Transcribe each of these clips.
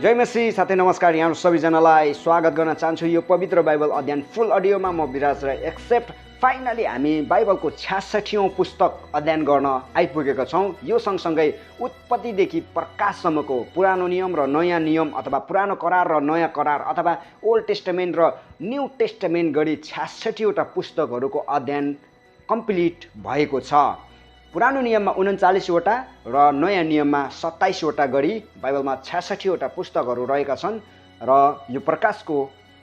जय मसीह साथै नमस्कार। यहाँ सबैजनालाई स्वागत गर्न चाहन्छु यो पवित्र बाइबल अध्ययन फुल अडियोमा। म विराज र एक्सेप्ट फाइनली हामी बाइबलको 66औं पुस्तक अध्ययन गर्न आइपुगेका छौँ। यो सँगसँगै उत्पत्तिदेखि प्रकाशसम्मको पुरानो नियम र नयाँ नियम अथवा पुरानो करार र नयाँ करार अथवा ओल्ड टेस्टामेन्ट र न्यू टेस्टामेन्ट गरी 66वटा पुस्तकहरूको अध्ययन कम्प्लिट भएको छ। पुरानो नियममा 39वटा र नयाँ नियममा 27वटा गरी बाइबलमा 66वटा पुस्तकहरू रहेका छन् र यो प्रकाशको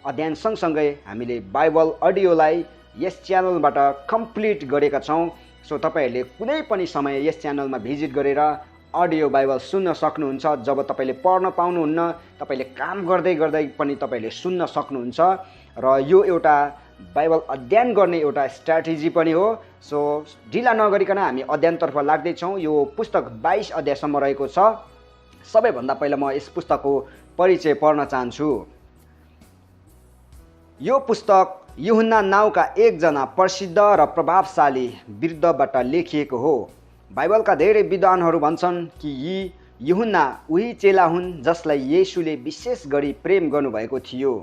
अध्ययन सँगसँगै हामीले बाइबल अडियोलाई यस च्यानलबाट कम्प्लिट गरेका छौँ। सो तपाईँहरूले कुनै पनि समय यस च्यानलमा भिजिट गरेर अडियो बाइबल सुन्न सक्नुहुन्छ। जब तपाईँले पढ्न पाउनुहुन्न, तपाईँले काम गर्दै गर्दै पनि तपाईँले सुन्न सक्नुहुन्छ र यो एउटा बाइबल अध्ययन गर्ने एउटा स्ट्र्याटेजी पनि हो। सो ढिला नगरिकन हामी अध्ययनतर्फ लाग्दैछौँ। यो पुस्तक 22 अध्यायसम्म रहेको छ। सबैभन्दा पहिला म यस पुस्तकको परिचय पढ्न चाहन्छु। यो पुस्तक यूहन्ना नाउँका एकजना प्रसिद्ध र प्रभावशाली वृद्धबाट लेखिएको हो। बाइबलका धेरै विद्वानहरू भन्छन् कि यी यूहन्ना उही चेला हुन् जसलाई येशूले विशेष गरी प्रेम गर्नुभएको थियो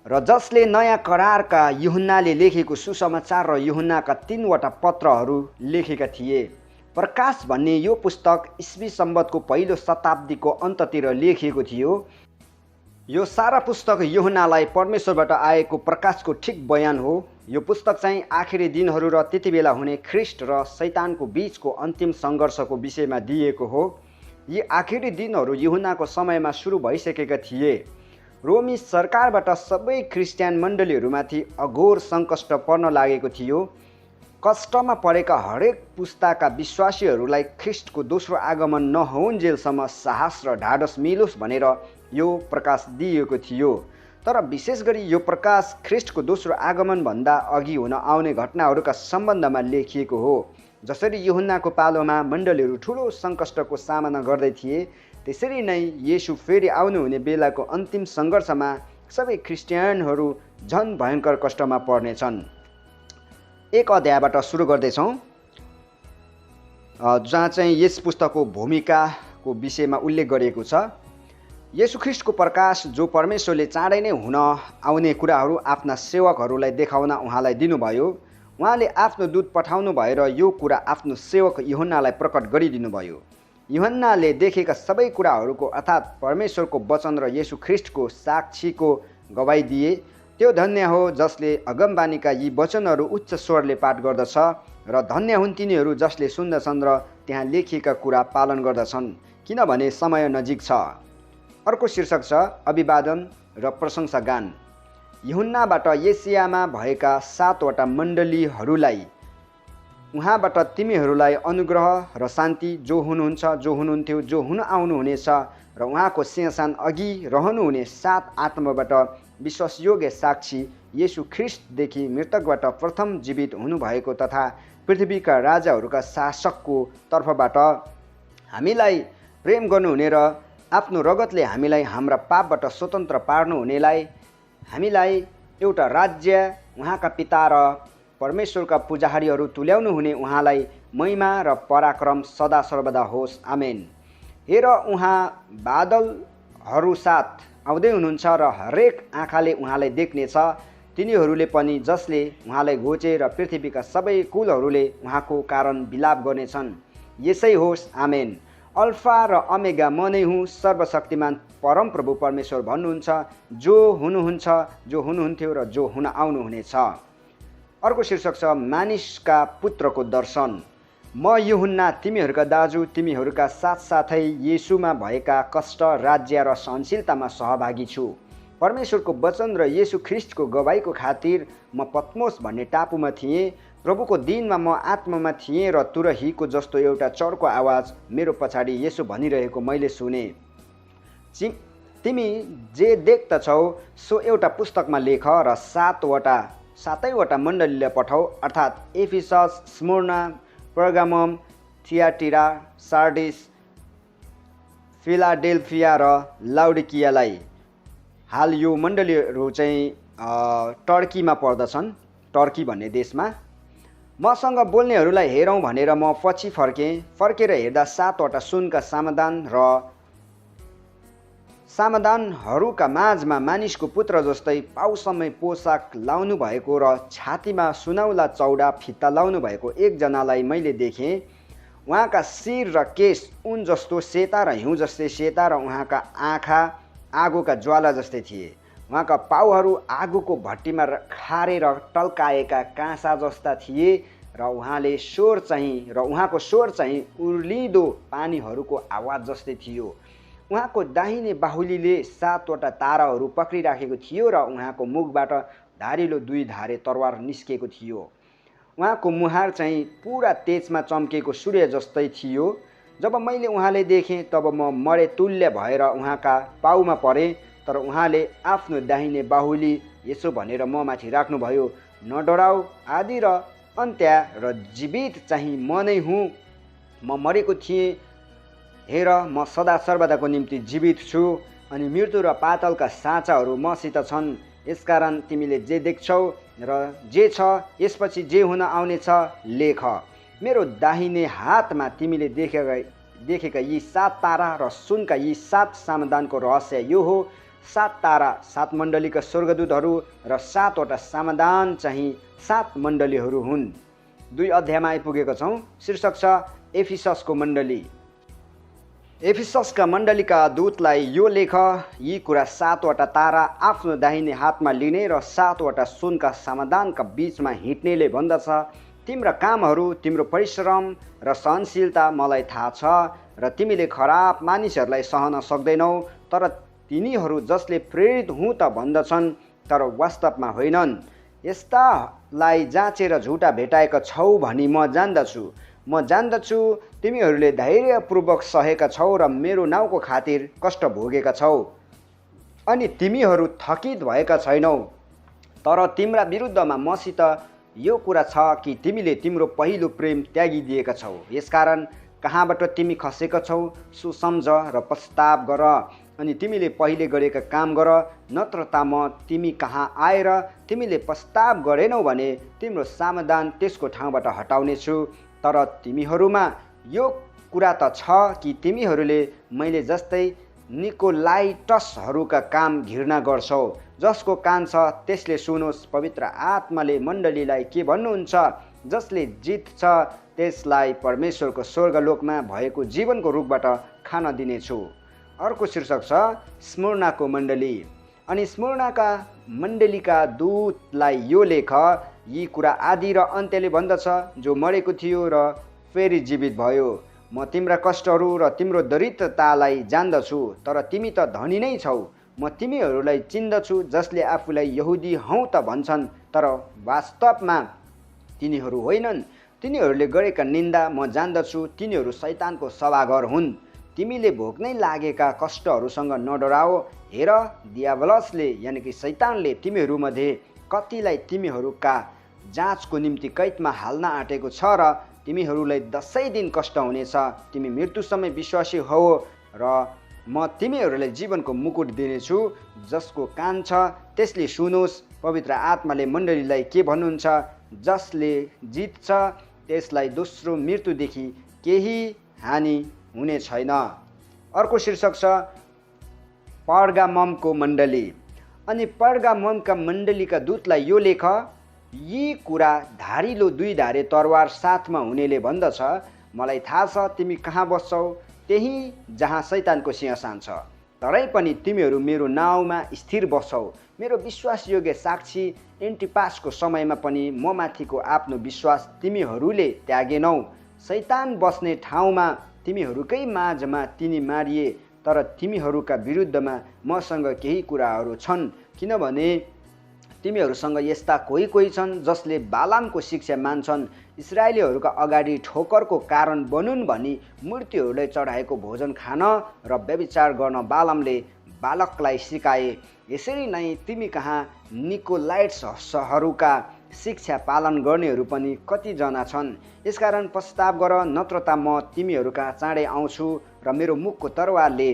र जसले नयाँ करारका यूहन्नाले लेखेको सुसमाचार र यूहन्नाका 3वटा पत्रहरू लेखेका थिए। प्रकाश भन्ने यो पुस्तक ईस्वी सम्वतको पहिलो शताब्दीको अन्ततिर लेखिएको थियो। यो सारा पुस्तक यूहन्नालाई परमेश्वरबाट आएको प्रकाशको ठिक बयान हो। यो पुस्तक चाहिँ आखिरी दिनहरू र त्यतिबेला हुने ख्रिस्ट र शैतानको बीचको अन्तिम सङ्घर्षको विषयमा दिएको हो। यी आखिरी दिनहरू यूहन्नाको समयमा सुरु भइसकेका थिए। रोमी सरकारबाट सबै क्रिस्चियन मण्डलीहरूमाथि अघोर सङ्कष्ट पर्न लागेको थियो। कष्टमा परेका हरेक पुस्ताका विश्वासीहरूलाई ख्रिस्टको दोस्रो आगमन नहोउन्जेलसम्म साहस र ढाडस मिलोस् भनेर यो प्रकाश दिएको थियो। तर विशेष गरी यो प्रकाश ख्रिस्टको दोस्रो आगमनभन्दा अघि हुन आउने घटनाहरूका सम्बन्धमा लेखिएको हो। जसरी यूहन्नाको पालोमा मण्डलीहरू ठुलो सङ्कष्टको सामना गर्दै थिए, त्यसरी नै येशू फेरि आउनुहुने बेलाको अन्तिम सङ्घर्षमा सबै क्रिस्चियनहरू झन भयङ्कर कष्टमा पर्नेछन्। एक अध्यायबाट सुरु गर्दैछौँ जहाँ चाहिँ यस पुस्तकको भूमिकाको विषयमा उल्लेख गरिएको छ। येशू ख्रिस्टको प्रकाश जो परमेश्वरले चाँडै नै हुन आउने कुराहरू आफ्ना सेवकहरूलाई देखाउन उहाँलाई दिनुभयो। उहाँले आफ्नो दूत पठाउनु भएर यो कुरा आफ्नो सेवक यूहन्नालाई प्रकट गरिदिनुभयो। यूहन्नाले देखेका सबै कुराहरूको अर्थात् परमेश्वरको वचन र येशू ख्रिस्टको साक्षीको गवाई दिए। त्यो धन्य हो जसले अगमबानीका यी वचनहरू उच्च स्वरले पाठ गर्दछ र धन्य हुन् तिनीहरू जसले सुन्दछन् र त्यहाँ लेखिएका कुरा पालन गर्दछन्, किनभने समय नजिक छ। अर्को शीर्षक छ अभिवादन र प्रशंसा गान। यूहन्नाबाट एसियामा भएका 7वटा मण्डलीहरूलाई उहाँबाट तिमीहरूलाई अनुग्रह र शान्ति जो हुनुहुन्छ, जो हुनुहुन्थ्यो, जो हुन आउनुहुनेछ र उहाँको सिंहासन अघि रहनुहुने 7 आत्माबाट विश्वासयोग्य साक्षी येशू ख्रिस्टदेखि मृतकबाट प्रथम जीवित हुनुभएको तथा पृथ्वीका राजाहरूका शासकको तर्फबाट हामीलाई प्रेम गर्नुहुने र आफ्नो रगतले हामीलाई हाम्रा पापबाट स्वतन्त्र पार्नुहुनेलाई, हामीलाई एउटा राज्य, उहाँका पिता र परमेश्वरका पुजारीहरू तुल्याउनु हुने उहाँलाई महिमा र पराक्रम सदा सर्वदा होस्। आमेन। हेर, उहाँ बादलहरू साथ आउँदै हुनुहुन्छ र हरेक आँखाले उहाँलाई देख्नेछ, तिनीहरूले पनि जसले उहाँलाई घोचे र पृथ्वीका सबै कुलहरूले उहाँको कारण विलाप गर्नेछन्। यसै होस्। आमेन। अल्फा र ओमेगा म नै हुँ, सर्वशक्तिमान परमप्रभु परमेश्वर भन्नुहुन्छ, जो हुनुहुन्छ, जो हुनुहुन्थ्यो र जो हुन आउनुहुनेछ। अर्को शीर्षक छ मानिसका पुत्रको दर्शन। म यूहन्ना तिमीहरूका दाजु, तिमीहरूका साथसाथै येशूमा भएका कष्ट, राज्य र सहनशीलतामा सहभागी छु। परमेश्वरको वचन र येशू ख्रिस्टको गवाईको खातिर म पत्मोस भन्ने टापुमा थिएँ। प्रभुको दिनमा म आत्मामा थिएँ र तुरहीको जस्तो एउटा चर्को आवाज मेरो पछाडि येशू भनिरहेको मैले सुने, तिमी जे देख्दछौ सो एउटा पुस्तकमा लेख र 7वटा मण्डलीलाई पठाऊ, अर्थात् एफिसस, स्मुर्ना, पर्गामम, थियाटिरा, सार्डिस, फिलाडेल्फिया र लाउडिकियालाई। हाल यो मण्डलीहरू चाहिँ टर्कीमा पर्दछन्, टर्की भन्ने देशमा। मसँग बोल्नेहरूलाई हेरौँ भनेर म पछि फर्केँ। फर्केर हेर्दा 7वटा सुनका समाधान र समाधानहरूका माझमा मानिसको पुत्र जस्तै पाउसम्मै पोसाक लाउनु भएको र छातीमा सुनौला चौडा फित्ता लाउनु भएको एकजनालाई मैले देखेँ। उहाँका शिर र केश उन जस्तो सेता र हिउँ जस्तै सेता र उहाँका आँखा आगोका ज्वाला जस्तै थिए। उहाँका पाउहरू आगोको भट्टीमा खारेर टल्काएका काँसा जस्ता थिए र उहाँको स्वर चाहिँ उर्लिदो पानीहरूको आवाज जस्तै थियो। उहाँको दाहिने बाहुलीले 7वटा ताराहरू पक्रिराखेको थियो र उहाँको मुखबाट धारिलो 2 धारे तरवार निस्केको थियो। उहाँको मुहार चाहिँ पुरा तेजमा चम्केको सूर्य जस्तै थियो। जब मैले उहाँलाई देखेँ तब म मरे तुल्य भएर उहाँका पाउमा परेँ। तर उहाँले आफ्नो दाहिने बाहुली यसो भनेर म माथि राख्नुभयो, नडराऊ, आदि र अन्त्य र जीवित चाहिँ म नै हुँ। म मरेको थिएँ, हेर म सदा सर्वदाको निम्ति जीवित छु, अनि मृत्यु र पातालका साँचाहरू मसित छन्। यसकारण तिमीले जे देख्छौ र जे छ यसपछि जे हुन आउनेछ लेख। मेरो दाहिने हातमा तिमीले देखेका यी 7 तारा र सुनका यी 7 समाधानको रहस्य यो हो। 7 तारा 7 मण्डलीका स्वर्गदूतहरू र 7वटा समाधान चाहिँ 7 मण्डलीहरू हुन्। 2 अध्यायमा आइपुगेका छौँ। शीर्षक छ एफिससको मण्डली। एफिससका मण्डलीका दूतलाई यो लेख, यी कुरा 7वटा तारा आफ्नो दाहिने हातमा लिने र 7वटा सुनका समाधानका बीचमा हिँड्नेले भन्दछ, तिम्रा कामहरू, तिम्रो परिश्रम र सहनशीलता मलाई थाहा छ र तिमीले खराब मानिसहरूलाई सहन सक्दैनौ। तर तिनीहरू जसले प्रेरित हुँ त भन्दछन् तर वास्तवमा होइनन्। यस्तालाई जाँचेर झुटा भेटाएका छौ भनी म जान्दछु। तिमीहरूले धैर्यपूर्वक सहेका छौ र मेरो नाउँको खातिर कष्ट भोगेका छौ, अनि तिमीहरू थकित भएका छैनौ। तर तिम्रा विरुद्धमा मसित यो कुरा छ कि तिमीले तिम्रो पहिलो प्रेम त्यागिदिएका छौ। यसकारण कहाँबाट तिमी खसेका छौ सुसम्झ र पश्चाताप गर, अनि तिमीले पहिले गरेका काम गर। नत्र त म तिमी कहाँ आएर तिमीले पश्चाताप गरेनौ भने तिम्रो समाधान त्यसको ठाउँबाट हटाउनेछु। तर तिमीहरूमा यो कुरा त छ कि तिमीहरूले मैले जस्तै निकोलाइटसहरूका काम घृणा गर्छौ। जसको कान छ त्यसले सुनोस्। पवित्र आत्माले मण्डलीलाई के भन्नुहुन्छ? जसले जित्छ त्यसलाई परमेश्वरको स्वर्गलोकमा भएको जीवनको रुखबाट खान दिनेछु। अर्को शीर्षक छ स्मुर्नाको मण्डली। अनि स्मुर्नाका मण्डलीका दूतलाई यो लेख, यी कुरा आदि र अन्त्यले भन्दछ, जो मरेको थियो र फेरि जीवित भयो। म तिम्रा कष्टहरू र तिम्रो दरिद्रतालाई जान्दछु, तर तिमी त धनी नै छौ। म तिमीहरूलाई चिन्दछु, जसले आफूलाई यहुदी हौँ त भन्छन्, तर वास्तवमा तिनीहरू होइनन्। तिनीहरूले गरेका निन्दा म जान्दछु। तिनीहरू शैतानको सभाघर हुन्। तिमीले भोग्नै लागेका कष्टहरूसँग नडराओ। हेर, दियावलसले यानि कि शैतानले तिमीहरूमध्ये कतिलाई तिमीहरूका जाँचको निम्ति कैदमा हाल्न आँटेको छ र तिमीहरूलाई 10 दिन कष्ट हुनेछ। तिमी मृत्युसम्म विश्वासी हौ र म तिमीहरूलाई जीवनको मुकुट दिनेछु। जसको कान छ त्यसले सुनोस्। पवित्र आत्माले मण्डलीलाई के भन्नुहुन्छ? जसले जित्छ त्यसलाई दोस्रो मृत्युदेखि केही हानि हुने छैन। अर्को शीर्षक छ पर्गाममको मण्डली। अनि पर्गाममका मण्डलीका दूतलाई यो लेख, यी कुरा धारिलो 2 धारे तरवार साथमा हुनेले भन्दछ, मलाई थाहा छ तिमी कहाँ बस्छौ, त्यही जहाँ शैतानको सिंहासन छ। तरै पनि तिमीहरू मेरो नाउँमा स्थिर बस्छौ। मेरो विश्वासयोग्य साक्षी एन्टिपासको समयमा पनि म माथिको आफ्नो विश्वास तिमीहरूले त्यागेनौ। शैतान बस्ने ठाउँमा तिमीहरूकै माझमा तिनी मारिए। तर तिमीहरूका विरुद्धमा मसँग केही कुराहरू छन्, किनभने तिमीहरूसँग यस्ता कोही छन् जसले बालामको शिक्षा मान्छन्। इस्राएलीहरूका अगाडि ठोकरको कारण बनुन् भनी मूर्तिहरूलाई चढाएको भोजन खान र व्यभिचार गर्न बालामले बालकलाई सिकाए। यसरी नै तिमी कहाँ निकोलाइट्सहरूका शिक्षा पालन गर्नेहरू पनि कतिजना छन्। यसकारण पश्चाताप गर, नत्र त म तिमीहरूका चाँडै आउँछु र मेरो मुखको तरवारले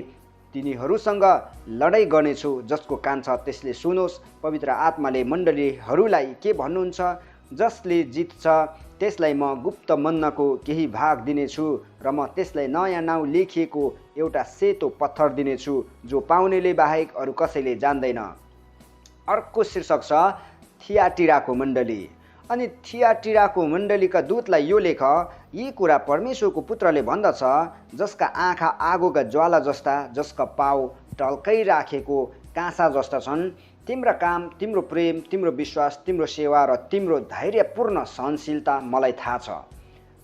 तिनीहरूसँग लडाइँ गर्नेछु। जसको कान छ त्यसले सुनोस्। पवित्र आत्माले मण्डलीहरूलाई के भन्नुहुन्छ? जसले जित्छ त्यसलाई म गुप्त मन्नको केही भाग दिनेछु र म त्यसलाई नयाँ नाउँ लेखिएको एउटा सेतो पत्थर दिनेछु जो पाउनेले बाहेक अरू कसैले जान्दैन। अर्को शीर्षक छ थियाटिराको मण्डली। अनि थियाटिराको मण्डलीका दूतलाई यो लेख, यी कुरा परमेश्वरको पुत्रले भन्दछ, जसका आँखा आगोका ज्वाला जस्ता, जसका पाउ टल्काइराखेको काँसा जस्ता छन्। तिम्रा काम, तिम्रो प्रेम, तिम्रो विश्वास, तिम्रो सेवा र तिम्रो धैर्यपूर्ण सहनशीलता मलाई थाहा छ।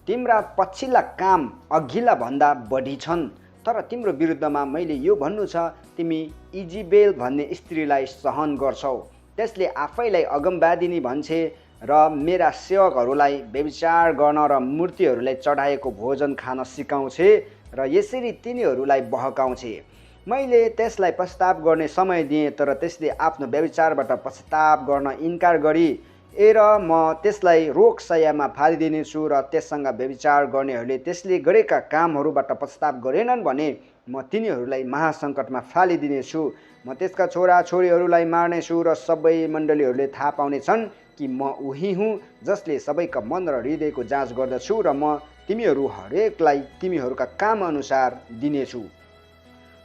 तिम्रा पछिल्ला काम अघिल्ला भन्दा बढी छन्, तर तिम्रो विरुद्धमा मैले यो भन्नु छ, तिमी इजिबेल भन्ने स्त्रीलाई सहन गर्छौ। त्यसले आफैलाई अगमवादिनी भन्छे र मेरा सेवकहरूलाई व्यभिचार गर्न र मूर्तिहरूलाई चढाएको भोजन खान सिकाउँछे र यसरी तिनीहरूलाई बहकाउँछे। मैले त्यसलाई पश्चाताप गर्ने समय दिएँ, तर त्यसले आफ्नो व्यभिचारबाट पश्चाताप गर्न इन्कार गरी म त्यसलाई रोगशय्यामा फालिदिनेछु र त्यससँग व्यभिचार गर्नेहरूले त्यसले गरेका कामहरूबाट पश्चाताप गरेनन् भने म तिनीहरूलाई महासङ्कटमा फालिदिनेछु। म त्यसका छोराछोरीहरूलाई मार्नेछु र सबै मण्डलीहरूले थाहा पाउनेछन् कि म उही हुँ जसले सबैका मन र हृदयको जाँच गर्दछु र म तिमीहरू हरेकलाई तिमीहरूका काम अनुसार दिनेछु।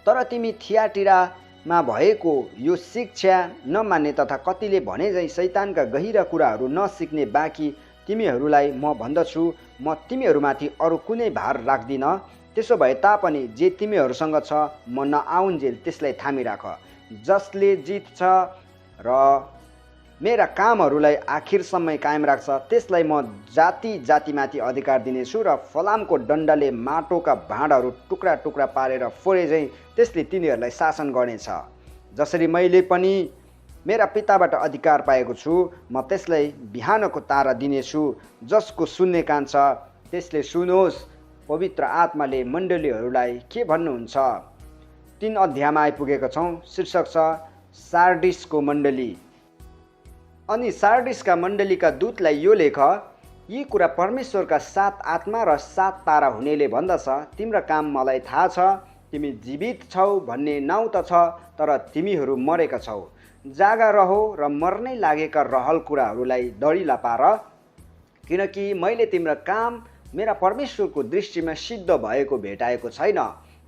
तर तिमी थियाटिरामा भएको यो शिक्षा नमान्ने तथा कतिले भने झैँ शैतानका गहिरा कुराहरू नसिक्ने बाँकी तिमीहरूलाई म भन्दछु, म तिमीहरूमाथि अरू कुनै भार राख्दिनँ। त्यसो भए तापनि जे तिमीहरूसँग छ म नआउन्जेल त्यसलाई थामिराख। जसले जित्छ र मेरा कामहरूलाई आखिरसम्म कायम राख्छ त्यसलाई म जाति जातिमाथि अधिकार दिनेछु र फलामको डन्डाले माटोका भाँडाहरू टुक्रा टुक्रा पारेर फोरे झैँ त्यसले तिनीहरूलाई शासन गर्नेछ। जसरी मैले पनि मेरा पिताबाट अधिकार पाएको छु, म त्यसलाई बिहानको तारा दिनेछु। जसको सुन्ने कान छ त्यसले सुनोस्, पवित्र आत्माले मण्डलीहरूलाई के भन्नुहुन्छ। 3 अध्यायमा आइपुगेका छौँ। शीर्षक छ सार्डिसको मण्डली। अनि सार्डिसका मण्डलीका दूतलाई यो लेख, यी कुरा परमेश्वरका 7 आत्मा र 7 तारा हुनेले भन्दछ, तिम्रा काम मलाई थाहा छ। तिमी जीवित छौ भन्ने नाउँ त छ, तर तिमीहरू मरेका छौ। जागा रहो र मर्नै लागेका रहल कुराहरूलाई दडिला पार, किनकि मैले तिम्रो काम मेरा परमेश्वरको दृष्टिमा सिद्ध भएको भेटाएको छैन।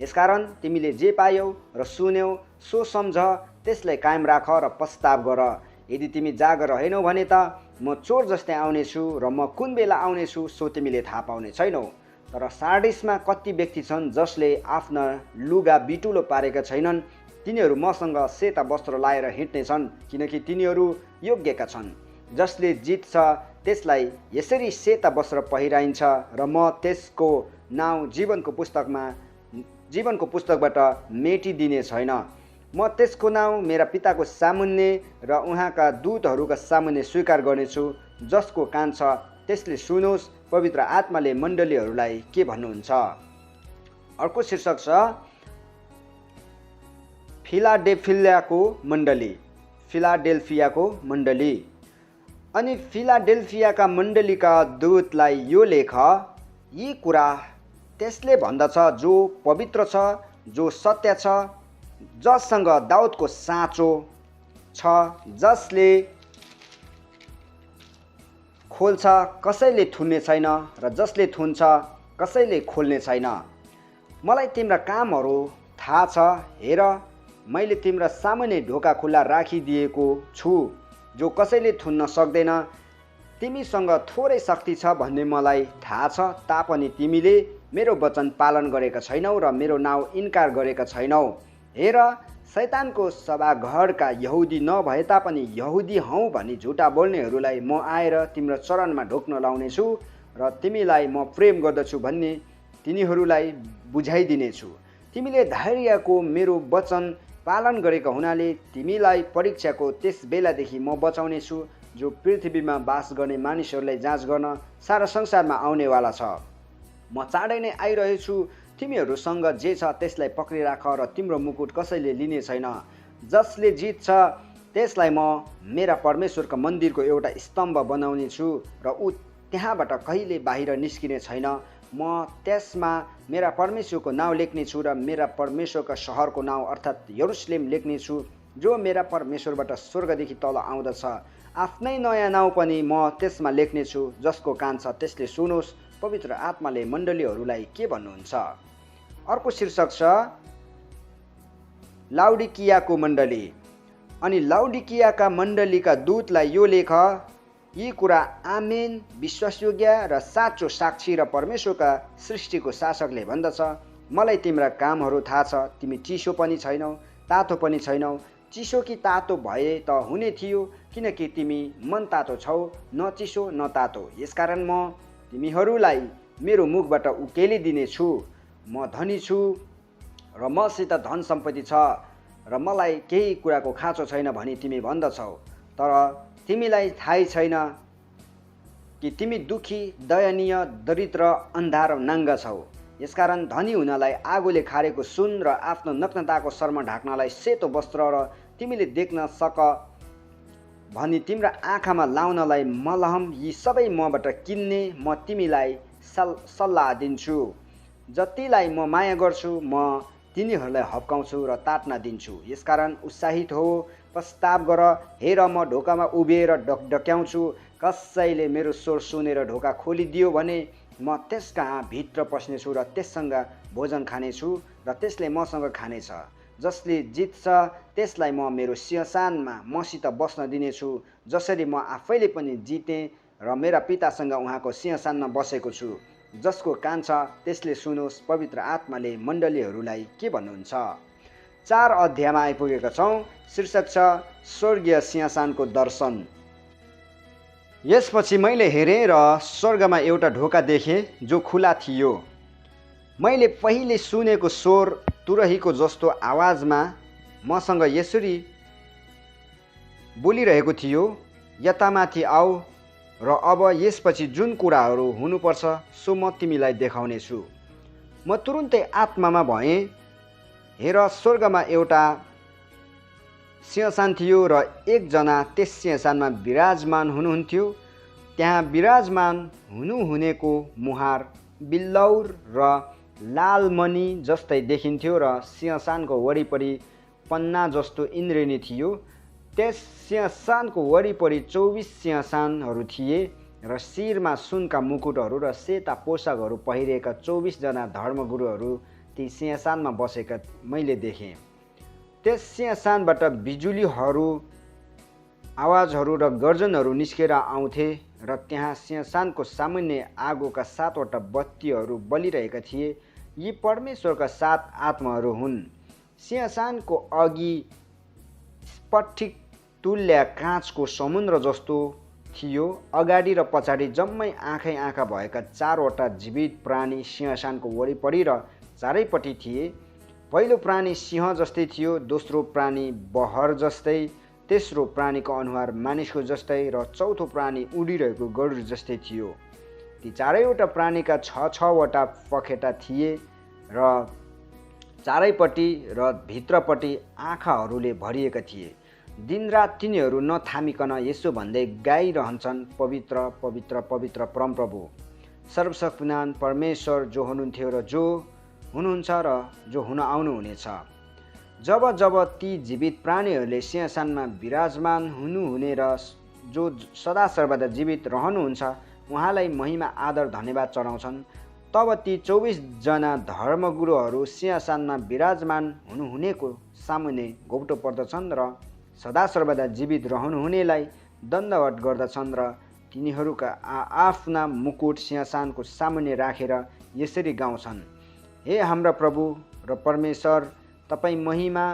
यसकारण तिमीले जे पायौ र सुन्यौ सो सम्झ, त्यसलाई कायम राख र पश्चाताप गर। यदि तिमी जागर रहेनौ भने त म चोर जस्तै आउनेछु र म कुन बेला आउनेछु सो तिमीले थाहा पाउने छैनौ। तर सार्डिसमा कति व्यक्ति छन् जसले आफ्ना लुगा बिटुलो पारेका छैनन्, तिनीहरू मसँग सेता वस्त्र लाएर हिँड्नेछन्, किनकि तिनीहरू योग्यका छन्। जसले जित्छ त्यसलाई यसरी सेता वस्त्र पहिराइन्छ र म त्यसको नाउँ जीवनको पुस्तकबाट मेटिदिने छैन। म त्यसको नाउँ मेरा पिताको सामुन्ने र उहाँका दूतहरूका सामुन्ने स्वीकार गर्नेछु। जसको कान छ त्यसले सुनोस्, पवित्र आत्माले मण्डलीहरूलाई के भन्नुहुन्छ। अर्को शीर्षक छ फिलाडेल्फियाको मण्डली। फिलाडेल्फियाको मण्डली। अनि फिलाडेल्फियाका मण्डलीका दूतलाई यो लेख, यी कुरा त्यसले भन्दछ जो पवित्र छ, जो सत्य छ, जससँग दाउदको साँचो छ, जसले खोल्छ कसैले थुन्ने छैन र जसले थुन्छ कसैले खोल्ने छैन। मलाई तिम्रा कामहरू थाहा छ। हेर, मैले तिम्रा सामुन्ने ढोका खुल्ला राखिदिएको छु, जो कसैले थुन्न सक्दैन। तिमीसँग थोरै शक्ति छ भन्ने मलाई थाहा छ, तापनि तिमीले मेरो वचन पालन गरेका छैनौ र मेरो नाउँ इन्कार गरेका छैनौ। हेर, शैतानको सभाघरका यहुदी नभए तापनि यहुदी हौँ भनी झुटा बोल्नेहरूलाई म आएर तिम्रो चरणमा ढोक्न लाउनेछु र तिमीलाई म प्रेम गर्दछु भन्ने तिनीहरूलाई बुझाइदिनेछु। तिमीले धैर्यको मेरो वचन पालन गरेका हुनाले तिमीलाई परीक्षाको त्यस बेलादेखि म बचाउनेछु, जो पृथ्वीमा बास गर्ने मानिसहरूलाई जाँच गर्न सारा संसारमा आउनेवाला छ। म चाँडै नै आइरहेछु। तिमीहरूसँग जे छ त्यसलाई पक्रिराख र तिम्रो मुकुट कसैले लिने छैन। जसले जित्छ त्यसलाई म मेरा परमेश्वरका मन्दिरको एउटा स्तम्भ बनाउने छु र ऊ त्यहाँबाट कहिले बाहिर निस्किने छैन। म त्यसमा मेरा परमेश्वरको नाउँ लेख्नेछु र मेरा परमेश्वरका सहरको नाउँ अर्थात् यरुशलेम लेख्नेछु, जो मेरा परमेश्वरबाट स्वर्गदेखि तल आउँदछ। आफ्नै नयाँ नाउँ पनि म त्यसमा लेख्नेछु, जसको कान छ त्यसले सुनोस्। पवित्र आत्माले मण्डलीहरूलाई के भन्नुहुन्छ? अर्को शीर्षक छ लाउडिकियाको मण्डली। अनि लाउडिकियाका मण्डलीका दूतलाई यो लेख, यी कुरा आमेन, विश्वासयोग्य र साँचो साक्षी र परमेश्वरका सृष्टिको शासकले भन्दछ, मलाई तिम्रा कामहरू थाहा छ। तिमी चिसो पनि छैनौ, तातो पनि छैनौ। चिसो कि तातो भए त हुने थियो, किनकि तिमी मन तातो छौ, न चिसो न तातो। यसकारण म तिमीहरूलाई मेरो मुखबाट उकेलिदिनेछु। म धनी छु र मसित धन सम्पत्ति छ र मलाई केही कुराको खाँचो छैन भनी तिमी भन्दछौ, तर तिमीलाई थाहै छैन कि तिमी दुखी, दयनीय, दरिद्र, अन्धा र नाङ्गा छौ। यसकारण धनी हुनलाई आगोले खारेको सुन र आफ्नो नग्नताको शर्म ढाक्नलाई सेतो वस्त्र र तिमीले देख्न सक भनी तिम्रा आँखामा लाउनलाई मलहम, यी सबै मबाट किन्ने म तिमीलाई सल्लाह दिन्छु। जतिलाई म माया गर्छु म तिनीहरूलाई हप्काउँछु र ताट्न दिन्छु। यसकारण उत्साहित हो, प्रस्ताव गर, हेर म ढोकामा उभिएर ढकढक्याउँछु। कसैले मेरो स्वर सुनेर ढोका खोलिदियो भने म त्यस कहाँ भित्र पस्नेछु र त्यससँग भोजन खानेछु र त्यसले मसँग खानेछ। जसले जित्छ त्यसलाई म मेरो सिंहासनमा मसित बस्न दिनेछु, जसरी म आफैले पनि जितेँ र मेरा पितासँग उहाँको सिंहासनमा बसेको छु। जसको कान छ त्यसले सुनोस्। पवित्र आत्माले मण्डलीहरूलाई के भन्नुहुन्छ? 4 अध्यायमा आइपुगेका छौँ। शीर्षक छ स्वर्गीय सिंहासनको दर्शन। यसपछि मैले हेरेँ र स्वर्गमा एउटा ढोका देखेँ जो खुला थियो। मैले पहिले सुनेको स्वर तुरहीको जस्तो आवाजमा मसँग यसरी बोलिरहेको थियो, यतामाथि आऊ र अब यसपछि जुन कुराहरू हुनुपर्छ सो म तिमीलाई देखाउनेछु। म तुरुन्तै आत्मामा भएँ। हेर, स्वर्गमा एउटा सिंहासन थियो र एकजना त्यस सिंहासनमा विराजमान हुनुहुन्थ्यो। त्यहाँ विराजमान हुनुहुनेको मुहार बिल्लौर र लालमणि जस्तै देखिन्थ्यो र सिंहासनको वरिपरि पन्ना जस्तो इन्द्रेणी थियो। त्यस सिंहासनको वरिपरि 24 सिंहासनहरू थिए र शिरमा सुनका मुकुटहरू र सेता पोसाकहरू पहिरेका 24 जना धर्मगुरुहरू ती सिंहासनमा बसेका मैले देखेँ। त्यस सिंहासनबाट बिजुलीहरू, आवाजहरू र गर्जनहरू निस्केर आउँथे र त्यहाँ सिंहासनको सामुन्ने आगोका 7 वटा बत्तीहरू बलिरहेका थिए। यी परमेश्वरका 7 आत्माहरू हुन्। सिंहासनको अघि स्फटिक तुल्य काँचको समुद्र जस्तो थियो। अगाडि र पछाडि जम्मै आँखै आँखा भएका 4 वटा जीवित प्राणी सिंहासनको वरिपरि र चारैपट्टि थिए। पहिलो प्राणी सिंह जस्तै थियो, दोस्रो प्राणी बहर जस्तै, तेस्रो प्राणीको अनुहार मानिसको जस्तै र चौथो प्राणी उडिरहेको गरुड जस्तै थियो। ती चारैवटा प्राणीका 6 वटा पखेटा थिए र चारैपट्टि र भित्रपट्टि आँखाहरूले भरिएका थिए। दिनरात तिनीहरू नथामिकन यसो भन्दै गाइरहन्छन्, पवित्र पवित्र पवित्र परमप्रभु, सर्वशक्तिमान परमेश्वर, जो हुनुहुन्थ्यो र जो हुनुहुन्छ र जो हुन आउनुहुनेछ। जब जब ती जीवित प्राणीहरूले सिंहासनमा विराजमान हुनुहुने र जो सदा सर्वदा जीवित रहनुहुन्छ उहाँलाई महिमा, आदर, धन्यवाद चढाउँछन्, तब ती 24 जना धर्मगुरुहरू सिंहासनमा विराजमान हुनुहुनेको सामुन्ने घोप्टो पर्दछन् र सदा सर्वदा जीवित रहनुहुनेलाई दण्डवत गर्दछन् र तिनीहरूका आफ्ना मुकुट सिंहासनको सामुन्ने राखेर यसरी गाउँछन्, हे हाम्रा प्रभु र परमेश्वर, तपाईँ महिमा,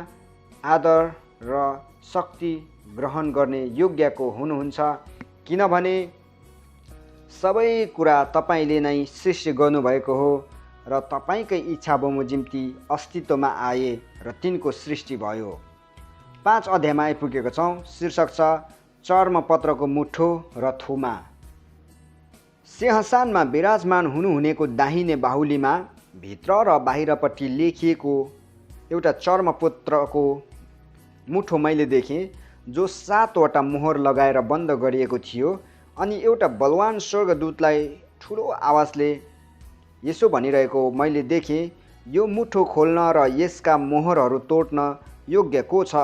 आदर र शक्ति ग्रहण गर्ने योग्यको हुनुहुन्छ, किनभने सबै कुरा तपाईँले नै सृष्टि गर्नुभएको हो र तपाईँकै इच्छा बमोजिम ती अस्तित्वमा आए र तिनको सृष्टि भयो। 5 अध्यायमा आइपुगेको छौँ। शीर्षक छ चर्मपत्रको मुठो र थुमा। सिंहासनमा विराजमान हुनुहुनेको दाहिने बाहुलीमा भित्र र बाहिरपट्टि लेखिएको एउटा चर्मपत्रको मुठो मैले देखेँ, जो 7 वटा मोहर लगाएर बन्द गरिएको थियो। अनि एउटा बलवान स्वर्गदूतलाई ठुलो आवाजले यसो भनिरहेको मैले देखेँ, यो मुठो खोल्न र यसका मोहरहरू तोड्न योग्य को छ?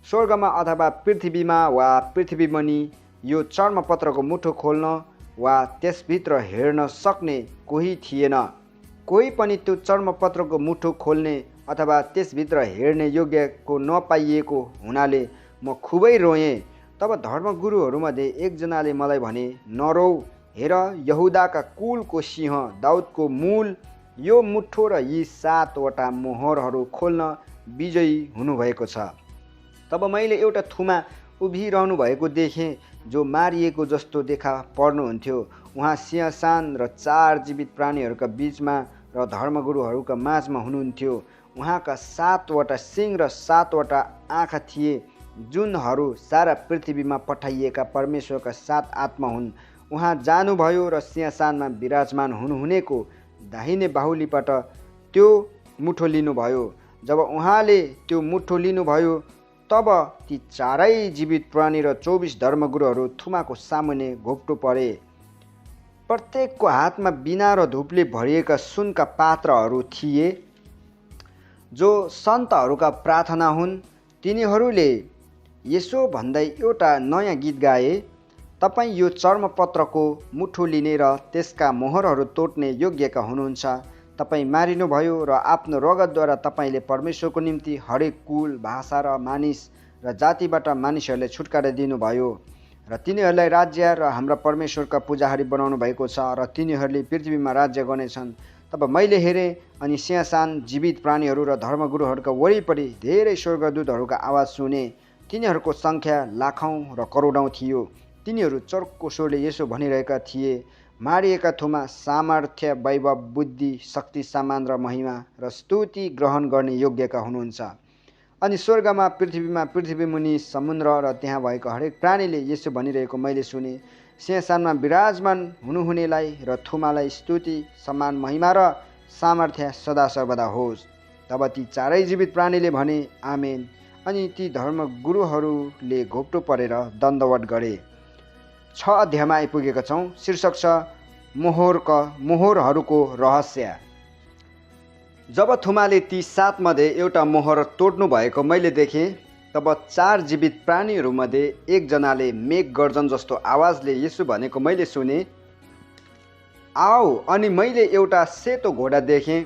स्वर्गमा अथवा पृथ्वीमा वा पृथ्वीमुनि यो चर्मपत्रको मुठो खोल्न वा त्यसभित्र हेर्न सक्ने कोही थिएन। कोही पनि त्यो चर्मपत्रको मुठो खोल्ने अथवा त्यसभित्र हेर्ने योग्यको नपाइएको हुनाले म खुबै रोएँ। तब धर्मगुरुहरूमध्ये एकजनाले मलाई भने, नरौ, हेर, यहुदाका कुलको सिंह दाउदको मूल यो मुठो र यी 7वटा मोहरहरू खोल्न विजयी हुनुभएको छ। तब मैले एउटा थुमा उभिरहनु भएको देखेँ, जो मारिएको जस्तो देखा पर्नुहुन्थ्यो। उहाँ सिंहसान र 4 जीवित प्राणीहरूका बीचमा र धर्मगुरुहरूका माझमा हुनुहुन्थ्यो। उहाँका 7वटा सिङ र 7वटा आँखा थिए, जुनहरू सारा पृथ्वीमा पठाइएका परमेश्वरका 7 आत्मा हुन्। उहाँ जानुभयो र सिंहसानमा विराजमान हुनुहुनेको दाहिने बाहुलीबाट त्यो मुठो लिनुभयो। जब उहाँले त्यो मुठो लिनुभयो, तब ती 4 जीवित प्राणी र 24 धर्मगुरुहरू थुमाको सामुन्ने घोप्टो परे। प्रत्येकको हातमा बीना र धूपले भरिएका सुनका पात्रहरू थिए, जो सन्तहरूका प्रार्थना हुन्। तिनीहरूले यसो भन्दै एउटा नयाँ गीत गाए, तपाईँ यो चर्मपत्रको मुठो लिने र त्यसका मोहरहरू तोड्ने योग्यका हुनुहुन्छ। तपाईँ मारिनुभयो र आफ्नो रगतद्वारा तपाईँले परमेश्वरको निम्ति हरेक कुल, भाषा र मानिस र जातिबाट मानिसहरूलाई छुटकारा दिनुभयो र तिनीहरूलाई राज्य र हाम्रा परमेश्वरका पुजारी बनाउनु भएको छ र तिनीहरूले पृथ्वीमा राज्य गर्नेछन्। तब मैले हेरेँ अनि सिंहसान, जीवित प्राणीहरू र धर्मगुरुहरूका वरिपरि धेरै स्वर्गदूतहरूका आवाज सुने। तिनीहरूको सङ्ख्या लाखौँ र करोडौँ थियो। तिनीहरू चर्को स्वरले यसो भनिरहेका थिए, मारिएका थुमा सामर्थ्य, वैभव, बुद्धि, शक्ति, सम्मान र महिमा र स्तुति ग्रहण गर्ने योग्यका हुनुहुन्छ। अनि स्वर्गमा, पृथ्वीमा, पृथ्वीमुनि, समुद्र र त्यहाँ भएको हरेक प्राणीले यसो भनिरहेको मैले सुने, सिंहसानमा विराजमान हुनुहुनेलाई र थुमालाई स्तुति, सम्मान, महिमा र सामर्थ्य सदा सर्वदा होस्। तब ती 4 जीवित प्राणीले भने, आमेन। अनि ती धर्मगुरुहरूले घोप्टो परेर दण्डवत गरे। 6 अध्यायमा आइपुगेका छौँ। शीर्षक छ मोहरहरूको रहस्य। जब थुमाले ती 7 मध्ये एउटा मोहर तोड्नु भएको मैले देखेँ, तब 4 जीवित प्राणीहरूमध्ये एकजनाले मेघ गर्जन जस्तो आवाजले यसो भनेको मैले सुने, आओ। अनि मैले एउटा सेतो घोडा देखेँ।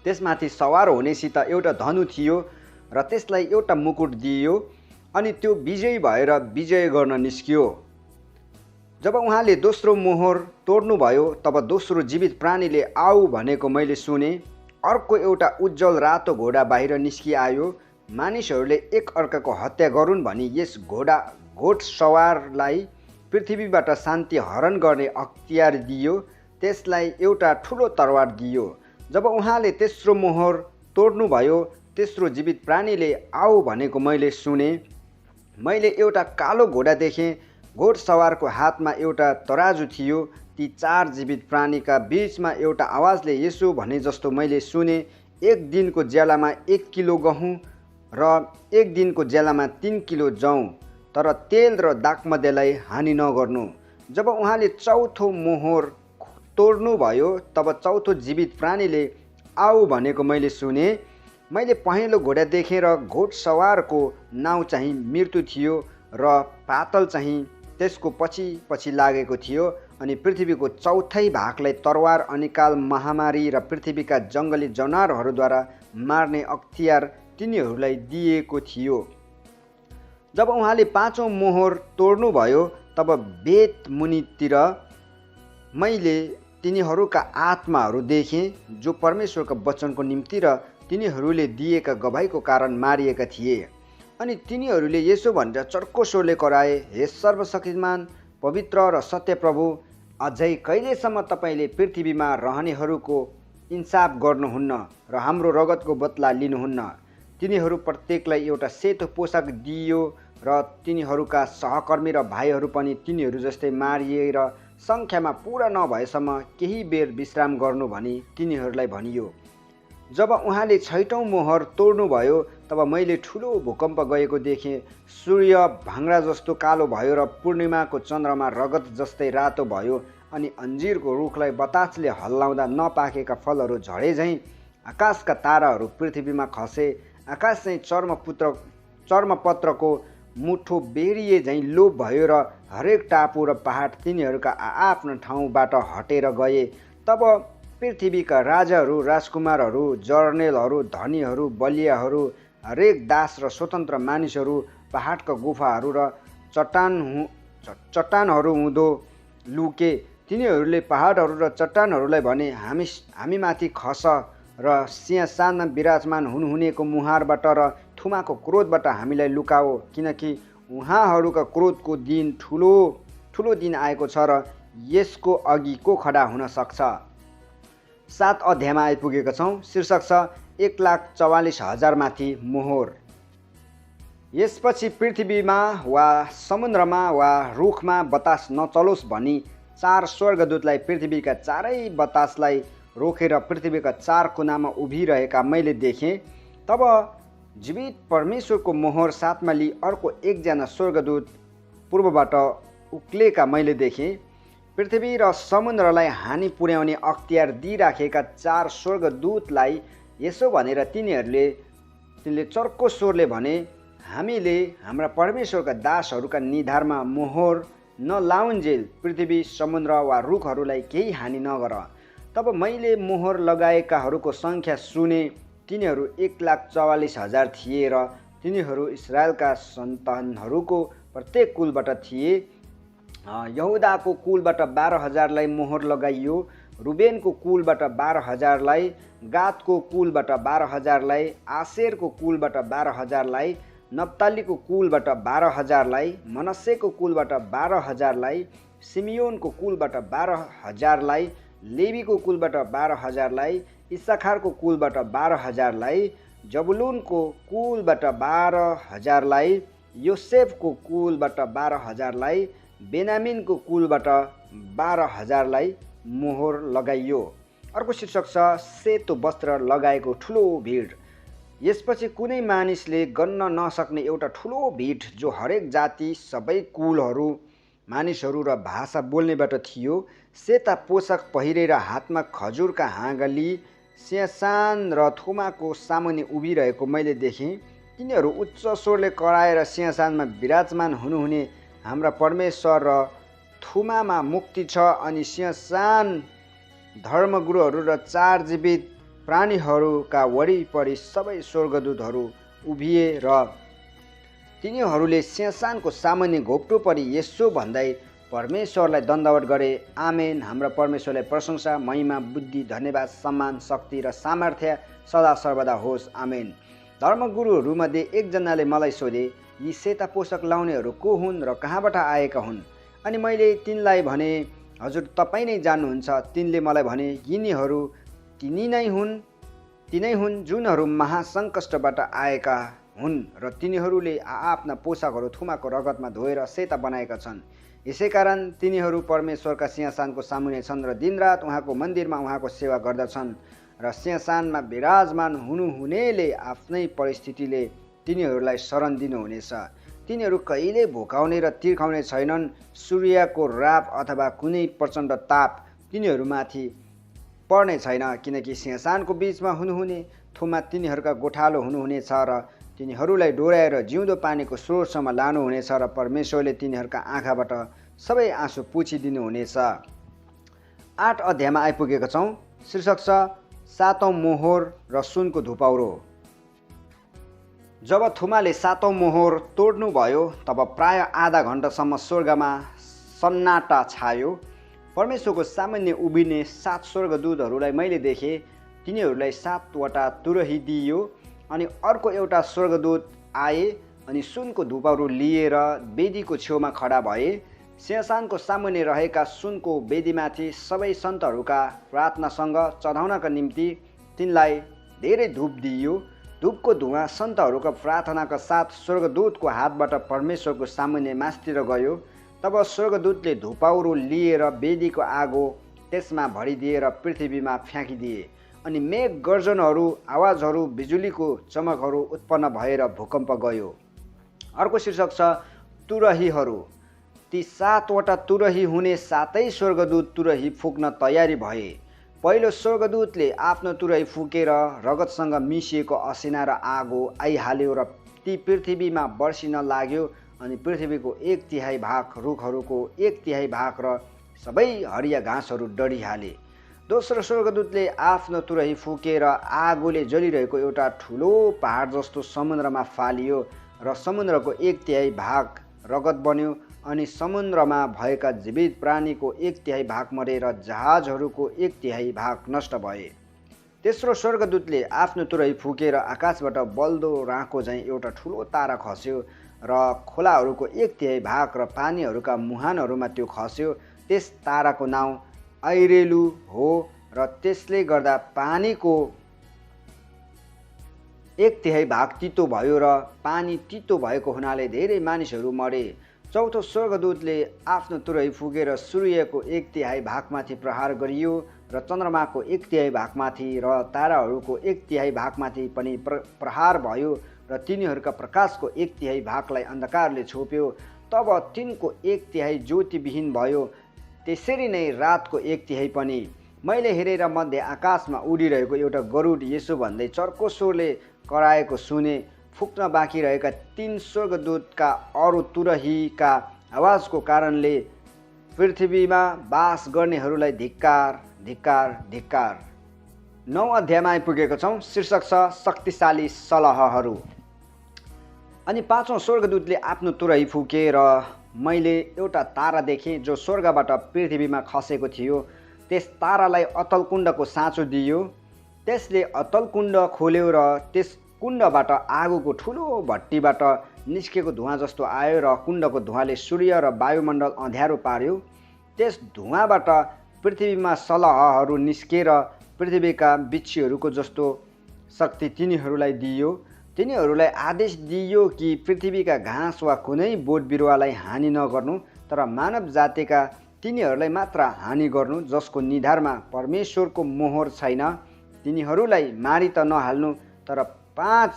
त्यसमाथि सवार हुनेसित एउटा धनु थियो र त्यसलाई एउटा मुकुट दिइयो, अनि त्यो विजयी भएर विजय गर्न निस्कियो। जब उहाँले दोस्रो मोहर तोड्नुभयो, तब दोस्रो जीवित प्राणीले आऊ भनेको मैले सुने। अर्को एउटा उज्जवल रातो घोडा बाहिर निस्किआयो। मानिसहरूले एक अर्काको हत्या गरून् भनी यस घोडसवारलाई पृथ्वीबाट शान्ति हरण गर्ने अख्तियार दियो। त्यसलाई एउटा ठुलो तरवार दियो। जब उहाँले तेस्रो मोहर तोड्नुभयो, तेस्रो जीवित प्राणीले आऊ भनेको मैले सुने। मैले एउटा कालो घोडा देखेँ। घोडसवारको हातमा एउटा तराजु थियो। ती 4 जीवित प्राणीका बीचमा एउटा आवाजले यसो भने जस्तो मैले सुने, एक दिनको ज्यालामा 1 किलो गहुँ र एक दिनको ज्यालामा 3 किलो जौँ, तर तेल र दाखमध्येलाई हानि नगर्नु। जब उहाँले चौथो मोहर तोड्नुभयो, तब चौथो जीवित प्राणीले आऊ भनेको मैले सुने। मैले पहेँलो घोडा देखेँ र घोडसवारको नाउँ चाहिँ मृत्यु थियो र पातल चाहिँ त्यसको पछि पछि लागेको थियो। अनि पृथ्वीको चौथाइ भागलाई तरवार, अनिकाल, महामारी र पृथ्वीका जङ्गली जनावरहरूद्वारा मार्ने अख्तियार तिनीहरूलाई दिएको थियो। जब उहाँले 5औं मोहर तोड्नुभयो, तब बेत मुनितिर मैले तिनीहरूका आत्माहरू देखेँ, जो परमेश्वरका वचनको निम्ति र तिनीहरूले दिएका गवाहीको कारण मारिएका थिए। अनि तिनीहरूले यसो भनेर चर्को स्वरले कराए, हे सर्वशक्तिमान, पवित्र र सत्य प्रभु, अझै कहिलेसम्म तपाईँले पृथ्वीमा रहनेहरूको इन्साफ गर्नुहुन्न र हाम्रो रगतको बदला लिनुहुन्न। तिनीहरू प्रत्येकलाई एउटा सेतो पोसाक दिइयो र तिनीहरूका सहकर्मी र भाइहरू पनि तिनीहरू जस्तै मारिएर सङ्ख्यामा पुरा नभएसम्म केही बेर विश्राम गर्नु भनी तिनीहरूलाई भनियो। जब उहाँले 6औं मोहर तोड्नुभयो, तब मैले ठुलो भूकम्प गएको देखेँ। सूर्य भाङ्रा जस्तो कालो भयो र पूर्णिमाको चन्द्रमा रगत जस्तै रातो भयो। अनि अन्जिरको रुखलाई बतासले हल्लाउँदा नपाकेका फलहरू झरे झैँ आकाशका ताराहरू पृथ्वीमा खसे। आकाश चाहिँ चर्मपत्रको मुठो बेरिए झैँ लोप भयो र हरेक टापु र पहाड तिनीहरूका आआफ्नो ठाउँबाट हटेर गए। तब पृथ्वीका राजाहरू, राजकुमारहरू, जर्नेलहरू, धनीहरू, बलियाहरू, हरेक दास र स्वतन्त्र मानिसहरू पहाडका गुफाहरू र चट्टानहरू हुँदो लुके। तिनीहरूले पहाडहरू र चट्टानहरूलाई भने, हामीमाथि खस र सिंहासनमा विराजमान हुनुहुनेको मुहारबाट र थुमाको क्रोधबाट हामीलाई लुकाओ, किनकि उहाँहरूका क्रोधको दिन ठुलो दिन आएको छ र यसको अघि को खडा हुन सक्छ। 7 अध्यायमा आइपुगेका छौँ। शीर्षक छ 1,44,000 माथि मोहर। यसपछि पृथ्वीमा वा समुद्रमा वा रुखमा बतास नचलोस् भनी 4 स्वर्गदूतलाई पृथ्वीका चारै बतासलाई रोकेर पृथ्वीका 4 कुनामा उभिरहेका मैले देखेँ। तब जीवित परमेश्वरको मोहर साथमा लिई अर्को एकजना स्वर्गदूत पूर्वबाट उक्लेका मैले देखेँ। पृथ्वी र समुद्रलाई हानि पुर्याउने अख्तियार दिइराखेका 4 स्वर्गदूतलाई यसो भनेर तिनले चर्को स्वरले भने, हामीले हाम्रा परमेश्वरका दासहरूका निधारमा मोहर नलाउन्जेल पृथ्वी, समुद्र वा रुखहरूलाई केही हानि नगर। तब मैले मोहर लगाएकाहरूको सङ्ख्या सुने। तिनीहरू 1,44,000 थिए र तिनीहरू इस्राएलका सन्तानहरूको प्रत्येक कुलबाट थिए। यहुदाको कुलबाट 12,000लाई मोहर लगाइयो, रुबेनको कुलबाट 12,000लाई, गादको कुलबाट 12,000लाई, आशेरको कुलबाट 12,000लाई, नप्तालीको कुलबाट 12,000लाई, मनस्सेको कुलबाट 12,000लाई, सिमियोनको कुलबाट 12,000लाई, लेवीको कुलबाट 12,000लाई, इस्साखारको कुलबाट 12,000लाई, जबुलुनको कुलबाट 12,000लाई, योसेफको कुलबाट 12,000लाई, बेन्यामिनको कुलबाट 12,000लाई मोहर लगाइयो। अर्को शीर्षक छ सेतो वस्त्र लगाएको ठुलो भिड। यसपछि कुनै मानिसले गन्न नसक्ने एउटा ठुलो भिड, जो हरेक जाति, सबै कुलहरू, मानिसहरू र भाषा बोल्नेबाट थियो, सेता पोसाक पहिरेर हातमा खजुरका हाँगा सिंहासन र थुमाको सामुन्ने उभिरहेको मैले देखेँ। तिनीहरू उच्च स्वरले कराएर सिंहासनमा विराजमान हुनुहुने हाम्रा परमेश्वर र थुमामा मुक्ति छ अनि सिंहासन, धर्मगुरुहरू र 4 जीवित प्राणीहरूका वरिपरि सबै स्वर्गदूतहरू उभिए र तिनीहरूले सिंहासनको सामुन्ने घोप्टो परि यसो भन्दै परमेश्वरलाई दण्डवत गरे, आमेन। हाम्रा परमेश्वरलाई प्रशंसा, महिमा, बुद्धि, धन्यवाद, सम्मान, शक्ति र सामर्थ्य सदा सर्वदा होस्, आमेन। धर्मगुरुहरूमध्ये एकजनाले मलाई सोधे, यी सेता पोसाक लाउनेहरू को हुन् र कहाँबाट आएका हुन्? अनि मैले तिनलाई भने, हजुर तपाईँ नै जान्नुहुन्छ। तिनले मलाई भने, यिनीहरू तिनै हुन् जुनहरू महासङ्कष्टबाट आएका हुन् र तिनीहरूले आफ्ना पोसाकहरू थुमाको रगतमा धोएर सेता बनाएका छन्। यसै कारण तिनीहरू परमेश्वरका सिंहासनको सामुन्ने छन् र दिनरात उहाँको मन्दिरमा उहाँको सेवा गर्दछन् र सिंहासनमा विराजमान हुनुहुनेले आफ्नै परिस्थितिले तिनीहरूलाई शरण दिनुहुनेछ। तिनीहरू कहिले भोकाउने र तिर्खाउने छैनन्। सूर्यको राप अथवा कुनै प्रचण्ड ताप तिनीहरूमाथि पर्ने छैन, किनकि सिंहासनको बीचमा हुनुहुने थुमा तिनीहरूका गोठालो हुनुहुनेछ र तिनीहरूलाई डोर्याएर जिउँदो पानीको स्रोतसम्म लानुहुनेछ र परमेश्वरले तिनीहरूका आँखाबाट सबै आँसु पुछिदिनुहुनेछ। 8 अध्यायमा आइपुगेका छौँ। शीर्षक छ 7औं मोहर र सुनको धुपाउरो। जब थुमाले 7औं मोहर तोड्नुभयो तब प्राय आधा घण्टासम्म स्वर्गमा सन्नाटा छायो। परमेश्वरको सामुन्ने उभिने 7 स्वर्गदूतहरूलाई मैले देखेँ। तिनीहरूलाई 7वटा तुरही दिइयो अनि अर्को एउटा स्वर्गदूत आए अनि सुनको धुपाउरो लिएर वेदीको छेउमा खडा भए। सिंहासनको सामुन्ने रहेका सुनको वेदीमाथि सबै सन्तहरूका प्रार्थनासँग चढाउनका निम्ति तिनलाई धेरै धूप दिइयो। धूपको धुवाँ सन्तहरूका प्रार्थनाका साथ स्वर्गदूतको हातबाट परमेश्वरको सामुन्ने मास्तिर गयो। तब स्वर्गदूतले धुपाउरो लिएर वेदीको आगो त्यसमा भरिदिएर पृथ्वीमा फ्याँकिदिए अनि मेघ गर्जनहरू, आवाजहरू, बिजुलीको चमकहरू उत्पन्न भएर भूकम्प गयो। अर्को शीर्षक छ तुरहीहरू। ती 7वटा तुरही हुने 7 स्वर्गदूत तुरही फुक्न तयारी भए। पहिलो स्वर्गदूतले आफ्नो तुरही फुकेर रगतसँग मिसिएको असिना र आगो आइहाल्यो र ती पृथ्वीमा बर्सिन लाग्यो अनि पृथ्वीको 1/3 भाग, रुखहरूको 1/3 भाग र सबै हरिया घाँसहरू डढिहाले। दोस्रो स्वर्गदूतले आफ्नो तुरही फुकेर आगोले जलिरहेको एउटा ठुलो पहाड जस्तो समुद्रमा फालियो र समुद्रको 1/3 भाग रगत बन्यो अनि समुद्रमा भएका जीवित प्राणीको 1/3 भाग मरेर जहाजहरूको 1/3 भाग नष्ट भए। तेस्रो स्वर्गदूतले आफ्नो तुरही फुकेर आकाशबाट बल्दो राँको झैँ एउटा ठुलो तारा खस्यो र खोलाहरूको 1/3 भाग र पानीहरूका मुहानहरूमा त्यो खस्यो। त्यस ताराको नाउँ ऐरेलु हो र त्यसले गर्दा पानीको 1/3 भाग तितो भयो र पानी तितो भएको हुनाले धेरै मानिसहरू मरे। चौथो स्वर्गदूतले आफ्नो तुरही फुकेर सूर्यको 1/3 भागमाथि प्रहार गरियो र चन्द्रमाको 1/3 भागमाथि र ताराहरूको 1/3 भागमाथि पनि प्रहार भयो र तिनीहरूका प्रकाशको 1/3 भागलाई अन्धकारले छोप्यो। तब तिनको 1/3 ज्योतिविहीन भयो, त्यसरी नै रातको 1/3 पनि। मैले हेरेर मध्य आकाशमा उडिरहेको एउटा गरुड यसो भन्दै चर्को स्वरले कराएको सुने, फुक्न बाँकी रहेका 3 स्वर्गदूतका अरू तुरहीका आवाजको कारणले पृथ्वीमा बास गर्नेहरूलाई धिक्कार, धिक्कार, धिक्कार। 9 अध्यायमा आइपुगेको छौँ। शीर्षक छ शक्तिशाली सलहहरू। अनि 5औं स्वर्गदूतले आफ्नो तुरही फुके र मैले एउटा तारा देखेँ जो स्वर्गबाट पृथ्वीमा खसेको थियो। त्यस तारालाई अतल कुण्डको साँचो दियो। त्यसले अतल कुण्ड खोल्यो र त्यस कुण्डबाट आगोको ठुलो भट्टीबाट निस्केको धुवाँ जस्तो आयो र कुण्डको धुवाँले सूर्य र वायुमण्डल अँध्यारो पार्यो। त्यस धुवाँबाट पृथ्वीमा सलहहरू निस्केर पृथ्वीका बिच्छीहरूको जस्तो शक्ति तिनीहरूलाई दियो। तिनीहरूलाई आदेश दिइयो कि पृथ्वीका घाँस वा कुनै बोट बिरुवालाई हानि नगर्नु, तर मानव जातिका तिनीहरूलाई मात्र हानि गर्नु जसको निधारमा परमेश्वरको मोहर छैन। तिनीहरूलाई मारि त नहाल्नु, तर 5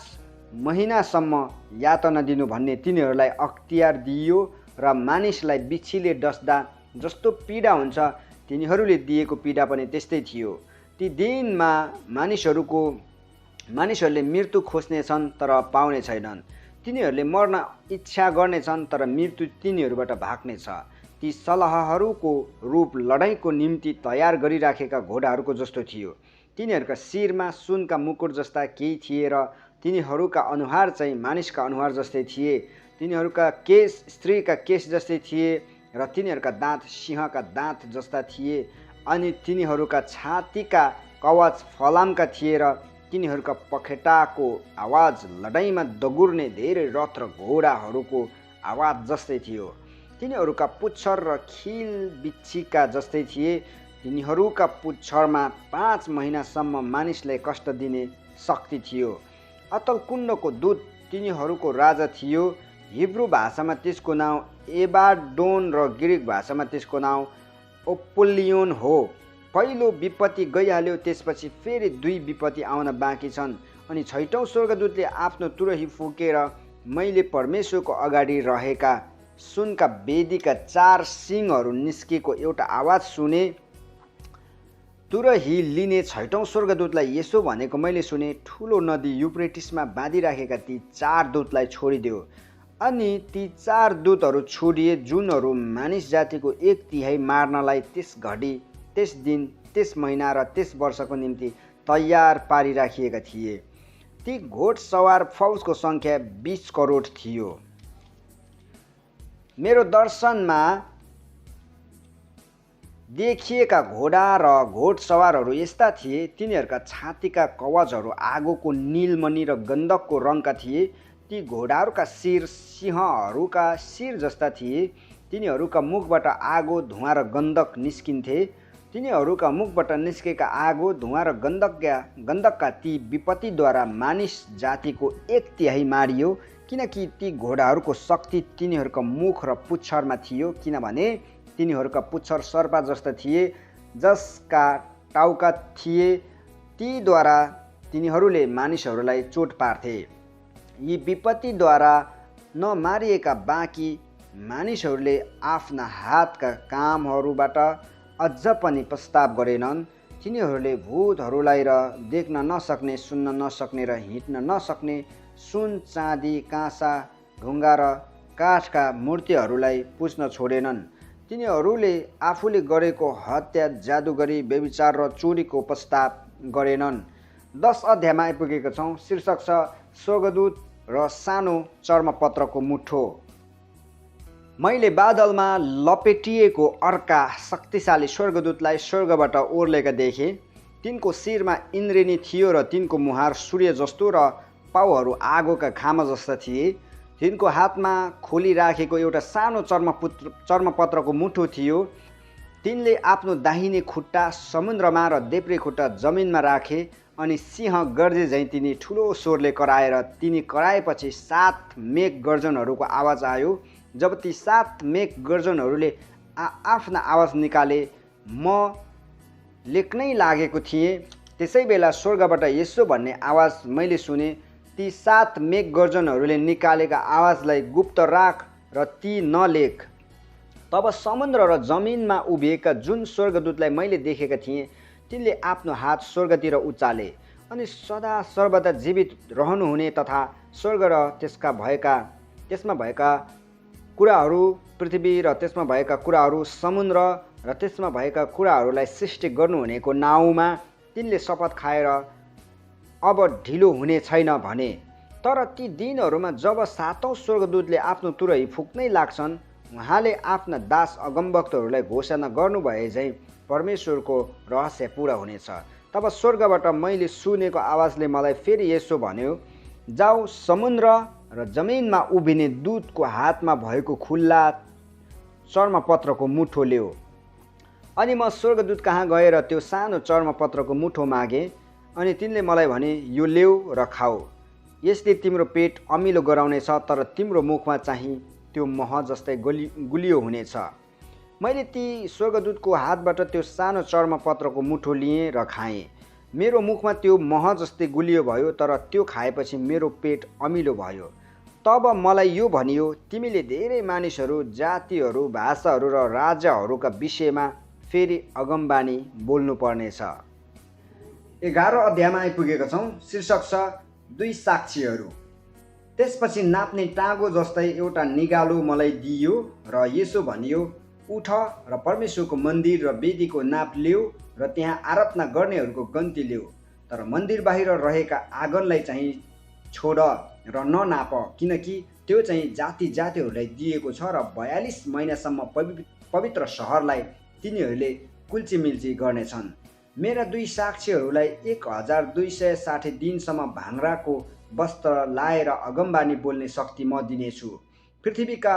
महिनासम्म यातना दिनु भन्ने तिनीहरूलाई अख्तियार दिइयो र मानिसलाई बिच्छीले डस्दा जस्तो पीडा हुन्छ तिनीहरूले दिएको पीडा पनि त्यस्तै थियो। ती दिनमा मानिसहरूले मृत्यु खोज्नेछन् तर पाउने छैनन्। तिनीहरूले मर्न इच्छा गर्नेछन् तर मृत्यु तिनीहरूबाट भाग्नेछ। ती सलहहरूको रूप लडाइँको निम्ति तयार गरिराखेका घोडाहरूको जस्तो थियो। तिनीहरूका शिरमा सुनका मुकुट जस्ता केही थिए र तिनीहरूका अनुहार चाहिँ मानिसका अनुहार जस्तै थिए। तिनीहरूका केश स्त्रीका केश जस्तै थिए र तिनीहरूका दाँत सिंहका दाँत जस्ता थिए। अनि तिनीहरूका छातीका कवच फलामका थिए र तिनीहरूका पखेटाको आवाज लडाइँमा दगुर्ने धेरै रथ र घोडाहरूको आवाज जस्तै थियो। तिनीहरूका पुच्छर र खिल बिच्छीका जस्तै थिए। तिनीहरूका पुच्छरमा 5 महिनासम्म मानिसलाई कष्ट दिने शक्ति थियो। अतल कुण्डको दूत तिनीहरूको राजा थियो। हिब्रू भाषामा त्यसको नाउँ एबाडोन र ग्रिक भाषामा त्यसको नाउँ ओपोलियोन हो। पहिलो विपत्ति गइहाल्यो, त्यसपछि फेरि 2 विपत्ति आउन बाँकी छन्। अनि 6औं स्वर्गदूतले आफ्नो तुरही फुकेर मैले परमेश्वरको अगाडि रहेका सुनका वेदीका 4 सिङहरू निस्केको एउटा आवाज सुने। तुरही लिने 6औं स्वर्गदूतलाई यसो भनेको मैले सुने, ठुलो नदी युफ्रेटिसमा बाँधिराखेका ती 4 दूतलाई छोडिदेऊ। अनि ती 4 दूतहरू छोडिए जुनहरू मानिस जातिको 1/3 मार्नलाई त्यस घडी, त्यस दिन, त्यस महिना र त्यस वर्षको निम्ति तयार पारिराखिएका थिए। ती घोडसवार फौजको सङ्ख्या 20 करोड थियो। मेरो दर्शनमा देखिएका घोडा र घोडसवारहरू यस्ता थिए। तिनीहरूका छातीका कवचहरू आगोको नीलमणि र गन्धकको रङका थिए। ती घोडाहरूका शिर सिंहहरूका शिर जस्ता थिए। तिनीहरूका मुखबाट आगो, धुवाँ र गन्धक निस्किन्थे। तिनीहरूका मुखबाट निस्केका आगो, धुवाँ र गन्धकका ती विपत्तिद्वारा मानिस जातिको 1/3 मारियो, किनकि ती घोडाहरूको शक्ति तिनीहरूका मुख र पुच्छरमा थियो। किनभने तिनीहरूका पुच्छर सर्पा जस्ता थिए जसका टाउका थिए। तीद्वारा तिनीहरूले मानिसहरूलाई चोट पार्थे। यी विपत्तिद्वारा नमारिएका बाँकी मानिसहरूले आफ्ना हातका कामहरूबाट अझ पनि प्रस्ताव गरेनन्। तिनीहरूले भूतहरूलाई र देख्न नसक्ने, सुन्न नसक्ने र हिँड्न नसक्ने, सुन, चाँदी, काँसा, ढुङ्गा र काठका मूर्तिहरूलाई पुज्न छोडेनन्। तिनीहरूले आफूले गरेको हत्या, जादुगरी, व्यभिचार र चोरीको प्रस्ताव गरेनन्। 10 अध्यायमा आइपुगेका छौँ। शीर्षक छ स्वर्गदूत र सानो चर्मपत्रको मुठो। मैले बादलमा लपेटिएको अर्का शक्तिशाली स्वर्गदूतलाई स्वर्गबाट ओर्लेका देखेँ। तिनको शिरमा इन्द्रेणी थियो र तिनको मुहार सूर्य जस्तो र पाउहरू आगोका खामा जस्ता थिए। तिनको हातमा खोलिराखेको एउटा सानो चर्मपत्रको मुठो थियो। तिनले आफ्नो दाहिने खुट्टा समुद्रमा र देब्रे खुट्टा जमिनमा राखे अनि सिंह गर्जे झैँ तिनी ठुलो स्वरले कराएर तिनी कराएपछि 7 मेघ गर्जनहरूको आवाज आयो। जब ती 7 मेघ गर्जनहरूले आफ्ना आवाज निकाले, म लेख्नै लागेको थिएँ। त्यसै बेला स्वर्गबाट यसो भन्ने आवाज मैले सुने, ती 7 मेघ गर्जनहरूले निकालेका आवाजलाई गुप्त राख र ती नलेख। तब समुद्र र जमिनमा उभिएका जुन स्वर्गदूतलाई मैले देखेका थिएँ तिनले आफ्नो हात स्वर्गतिर उचाले अनि सदा सर्वदा जीवित रहनुहुने तथा स्वर्ग र त्यसमा भएका कुराहरू, पृथ्वी र त्यसमा भएका कुराहरू, समुद्र र त्यसमा भएका कुराहरूलाई सृष्टि गर्नुहुनेको नाउँमा तिनले शपथ खाएर अब ढिलो हुने छैन भने। तर ती दिनहरूमा जब 7औं स्वर्गदूतले आफ्नो तुरही फुक्नै लाग्छन्, उहाँले आफ्ना दास अगमवक्तहरूलाई घोषणा गर्नुभए झैँ परमेश्वरको रहस्य पुरा हुनेछ। तब स्वर्गबाट मैले सुनेको आवाजले मलाई फेरि यसो भन्यो, जाऊ समुद्र र जमिनमा उभिने दूतको हातमा भएको खुल्ला चर्मपत्रको मुठो ल्याऊ। अनि म स्वर्गदूत कहाँ गएर त्यो सानो चर्मपत्रको मुठो मागेँ अनि तिनले मलाई भने, यो ल्याऊ र खाऊ। यसले तिम्रो पेट अमिलो गराउनेछ, तर तिम्रो मुखमा चाहिँ त्यो मह जस्तै गुलियो हुनेछ। मैले ती स्वर्गदूतको हातबाट त्यो सानो चर्मपत्रको मुठो लिएँ र खाएँ। मेरो मुखमा त्यो मह जस्तै गुलियो भयो, तर त्यो खाएपछि मेरो पेट अमिलो भयो। तब मलाई यो भनियो, तिमीले धेरै मानिसहरू, जातिहरू, भाषाहरू र राज्यहरूका विषयमा फेरि अगमबानी बोल्नुपर्नेछ। 11 अध्यायमा आइपुगेका छौँ। शीर्षक छ 2 साक्षीहरू। त्यसपछि नाप्ने टाँगो जस्तै एउटा निगालो मलाई दिइयो र यसो भनियो, उठ र परमेश्वरको मन्दिर र वेदीको नाप ल्याऊ र त्यहाँ आराधना गर्नेहरूको गन्ती ल्याऊ। तर मन्दिर बाहिर रहेका आँगनलाई चाहिँ छोड र ननाप, किनकि त्यो चाहिँ जाति जातिहरूलाई दिएको छ र 42 महिनासम्म पवित्र सहरलाई तिनीहरूले कुल्चीमिल्ची गर्नेछन्। मेरा 2 साक्षीहरूलाई 1260 दिनसम्म भाङ्राको वस्त्र लाएर अगमबानी बोल्ने शक्ति म दिनेछु। पृथ्वीका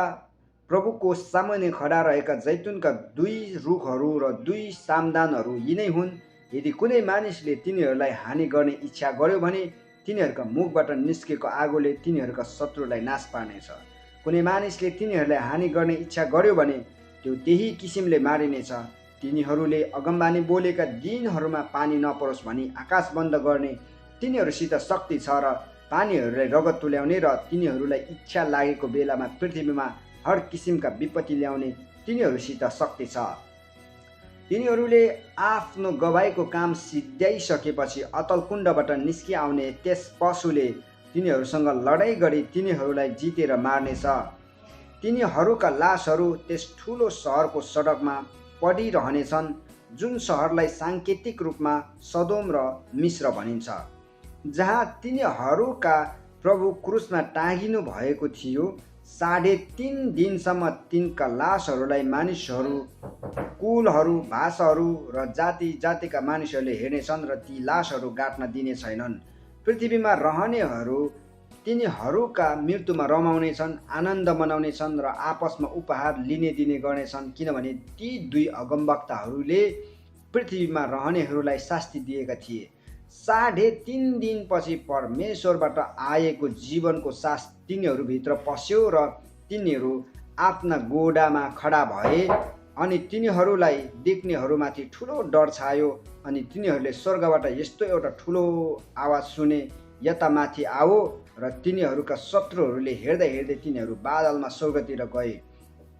प्रभुको सामुन्ने खडा रहेका जैतुनका 2 रुखहरू र 2 सामदानहरू यिनै हुन्। यदि कुनै मानिसले तिनीहरूलाई हानि गर्ने इच्छा गर्यो भने तिनीहरूका मुखबाट निस्केको आगोले तिनीहरूका शत्रुलाई नाश पार्नेछ। कुनै मानिसले तिनीहरूलाई हानि गर्ने इच्छा गर्यो भने त्यो त्यही किसिमले मारिनेछ। तिनीहरूले अगमबानी बोलेका दिनहरूमा पानी नपरोस् भनी आकाश बन्द गर्ने तिनीहरूसित शक्ति छ र पानीहरूलाई रगत तुल्याउने र तिनीहरूलाई इच्छा लागेको बेलामा पृथ्वीमा हर किसिमका विपत्ति ल्याउने तिनीहरूसित शक्ति छ। तिनीहरूले आफ्नो गवाईको काम सिद्ध्याइसकेपछि अतलकुण्डबाट निस्किआउने त्यस पशुले तिनीहरूसँग लडाइँ गरी तिनीहरूलाई जितेर मार्नेछ। तिनीहरूका लासहरू त्यस ठुलो सहरको सडकमा पडिरहनेछन्, जुन सहरलाई साङ्केतिक रूपमा सदोम र मिस्र भनिन्छ, जहाँ तिनीहरूका प्रभु क्रुसमा टाँगिनु भएको थियो। 3.5 दिनसम्म तिनका लासहरूलाई मानिसहरू, कुलहरू, भाषाहरू र जाति जातिका मानिसहरूले हेर्नेछन् र ती लासहरू गाट्न दिने छैनन्। पृथ्वीमा रहनेहरू तिनीहरूका मृत्युमा रमाउनेछन्, आनन्द मनाउनेछन् र आपसमा उपहार लिने दिने गर्नेछन्, किनभने ती 2 अगमवक्ताहरूले पृथ्वीमा रहनेहरूलाई शास्ति दिएका थिए। 3.5 दिनपछि परमेश्वरबाट आएको जीवनको सास तिनीहरूभित्र पस्यो र तिनीहरू आफ्ना गोडामा खडा भए अनि तिनीहरूलाई देख्नेहरूमाथि ठुलो डर छायो। अनि तिनीहरूले स्वर्गबाट यस्तो एउटा ठुलो आवाज सुने, यता माथि आओ, र तिनीहरूका शत्रुहरूले हेर्दै हेर्दै तिनीहरू बादलमा स्वर्गतिर गए।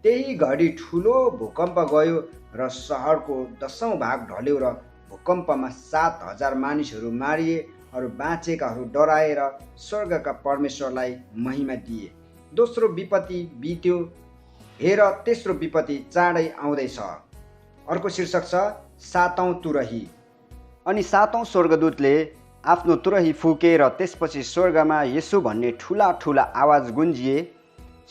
त्यही घडी ठुलो भूकम्प गयो र सहरको 10औं भाग ढल्यो र भूकम्पमा 7000 मानिसहरू मारिए। अरू बाँचेकाहरू डराएर स्वर्गका परमेश्वरलाई महिमा दिए। दोस्रो विपत्ति बित्यो, हेर तेस्रो विपत्ति चाँडै आउँदैछ। अर्को शीर्षक छ सातौं तुरही। अनि सातौं स्वर्गदूतले आफ्नो तुरही फुके र त्यसपछि स्वर्गमा यसो भन्ने ठुला ठुला आवाज गुन्जिए,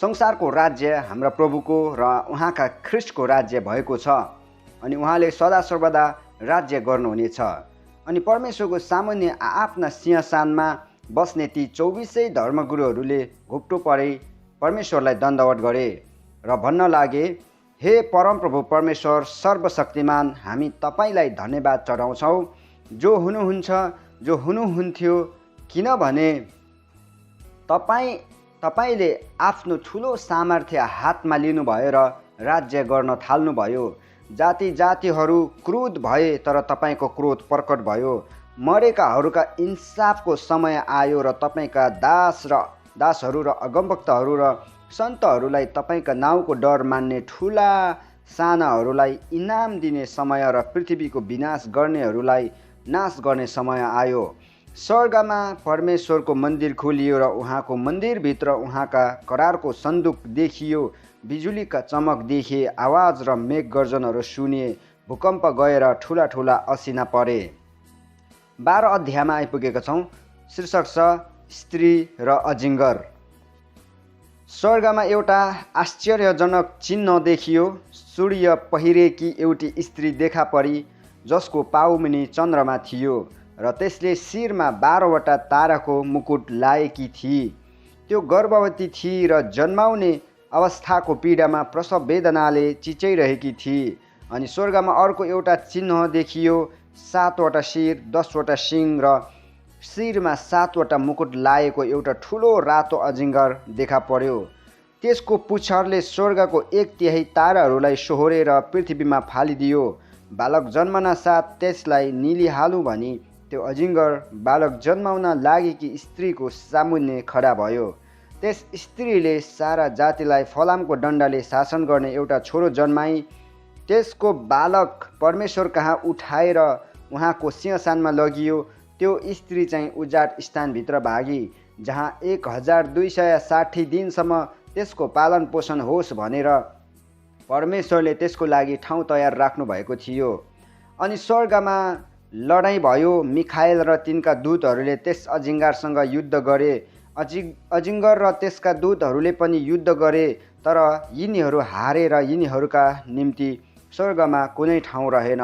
संसारको राज्य हाम्रा प्रभुको र उहाँका ख्रिस्टको राज्य भएको छ, अनि उहाँले सदा सर्वदा राज्य गर्नुहुनेछ। अनि परमेश्वरको सामुन्ने आफ्ना सिंहासनमा बस्ने ती 24 धर्मगुरुहरूले घोप्टो परे परमेश्वरलाई दण्डवत गरे र भन्न लागे, हे परमप्रभु परमेश्वर सर्वशक्तिमान, हामी तपाईँलाई धन्यवाद चढाउँछौँ, जो हुनुहुन्छ, जो हुनुहुन्थ्यो, किनभने तपाईँले आफ्नो ठुलो सामर्थ्य हातमा लिनुभयो र राज्य गर्न थाल्नुभयो। जाति जातिहरू क्रोध भए तर तपाईँको क्रोध प्रकट भयो। मरेकाहरूका इन्साफको समय आयो र तपाईँका दासहरू र अगमवक्ताहरू र सन्तहरूलाई तपाईँका नाउँको डर मान्ने ठुला सानाहरूलाई इनाम दिने समय र पृथ्वीको विनाश गर्नेहरूलाई नाश गर्ने समय आयो। स्वर्गमा परमेश्वरको मन्दिर खोलियो र उहाँको मन्दिरभित्र उहाँका करारको सन्दुक देखियो। बिजुलीका चमक देखे, आवाज र मेघ गर्जनहरू सुनिए, भूकम्प गएर ठुला ठुला असिना परे। 12 अध्यायमा आइपुगेका छौँ। शीर्षक छ स्त्री र अजिङ्गर। स्वर्गमा एउटा आश्चर्यजनक चिन्ह देखियो। सूर्य पहिरेकी एउटी स्त्री देखा परी, जसको पाउमुनि चन्द्रमा थियो र त्यसले शिरमा 12वटा ताराको मुकुट लाएकी थिई। त्यो गर्भवती थिई र जन्माउने अवस्थाको पीडामा प्रसव वेदनाले चिच्याइरहेकी थिई। अनि स्वर्गमा अर्को एउटा चिन्ह देखियो, 7वटा शिर, 10वटा सिङ र शिरमा 7वटा मुकुट लाएको एउटा ठुलो रातो अजिङ्गर देखा पर्यो। त्यसको पुच्छरले स्वर्गको 1/3 ताराहरूलाई सोहोरेर पृथ्वीमा फालिदियो। बालक जन्मना साथ त्यसलाई निलिहालौँ भनी त्यो अजिङ्गर बालक जन्माउन लागेकी स्त्रीको सामुन्ने खडा भयो। त्यस स्त्रीले सारा जातिलाई फलामको डन्डाले शासन गर्ने एउटा छोरो जन्माई। त्यसको बालक परमेश्वर कहाँ उठाएर उहाँको सिंहासनमा लगियो। त्यो स्त्री चाहिँ उजाड स्थानभित्र भागी, जहाँ 1260 दिनसम्म त्यसको पालन पोषण होस् भनेर परमेश्वरले त्यसको लागि ठाउँ तयार राख्नु भएको थियो। अनि स्वर्गमा लडाइँ भयो। मिखाएल र तिनका दूतहरूले त्यस अजिङ्गरसँग युद्ध गरे। अजिङ्गर र त्यसका दूतहरूले पनि युद्ध गरे, तर यिनीहरू हारे र यिनीहरूका निम्ति स्वर्गमा कुनै ठाउँ रहेन।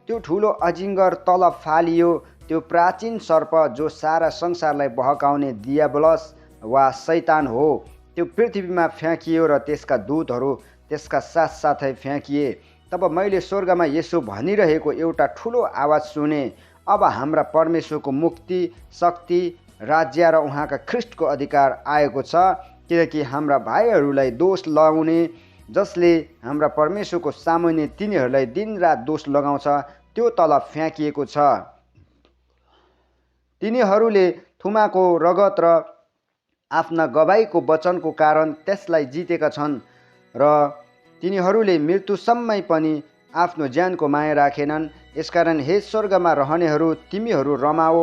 त्यो ठुलो अजिङ्गर तल फालियो, त्यो प्राचीन सर्प जो सारा संसारलाई बहकाउने दियाबलस वा शैतान हो, त्यो पृथ्वीमा फ्याँकियो र त्यसका दूतहरू त्यसका साथसाथै फ्याँकिए। तब मैले स्वर्गमा यसो भनिरहेको एउटा ठुलो आवाज सुने, अब हाम्रा परमेश्वरको मुक्ति, शक्ति, राज्य र उहाँका ख्रिस्टको अधिकार आएको छ, किनकि हाम्रा भाइहरूलाई दोष लगाउने जसले हाम्रा परमेश्वरको सामुन्ने तिनीहरूलाई दिनरात दोष लगाउँछ, त्यो तल फ्याँकिएको छ। तिनीहरूले थुमाको रगत र आफ्ना गवाईको वचनको कारण त्यसलाई जितेका छन् र तिनीहरूले मृत्युसम्मै पनि आफ्नो ज्यानको माया राखेनन्। यसकारण हे स्वर्गमा रहनेहरू, तिमीहरू रमाओ,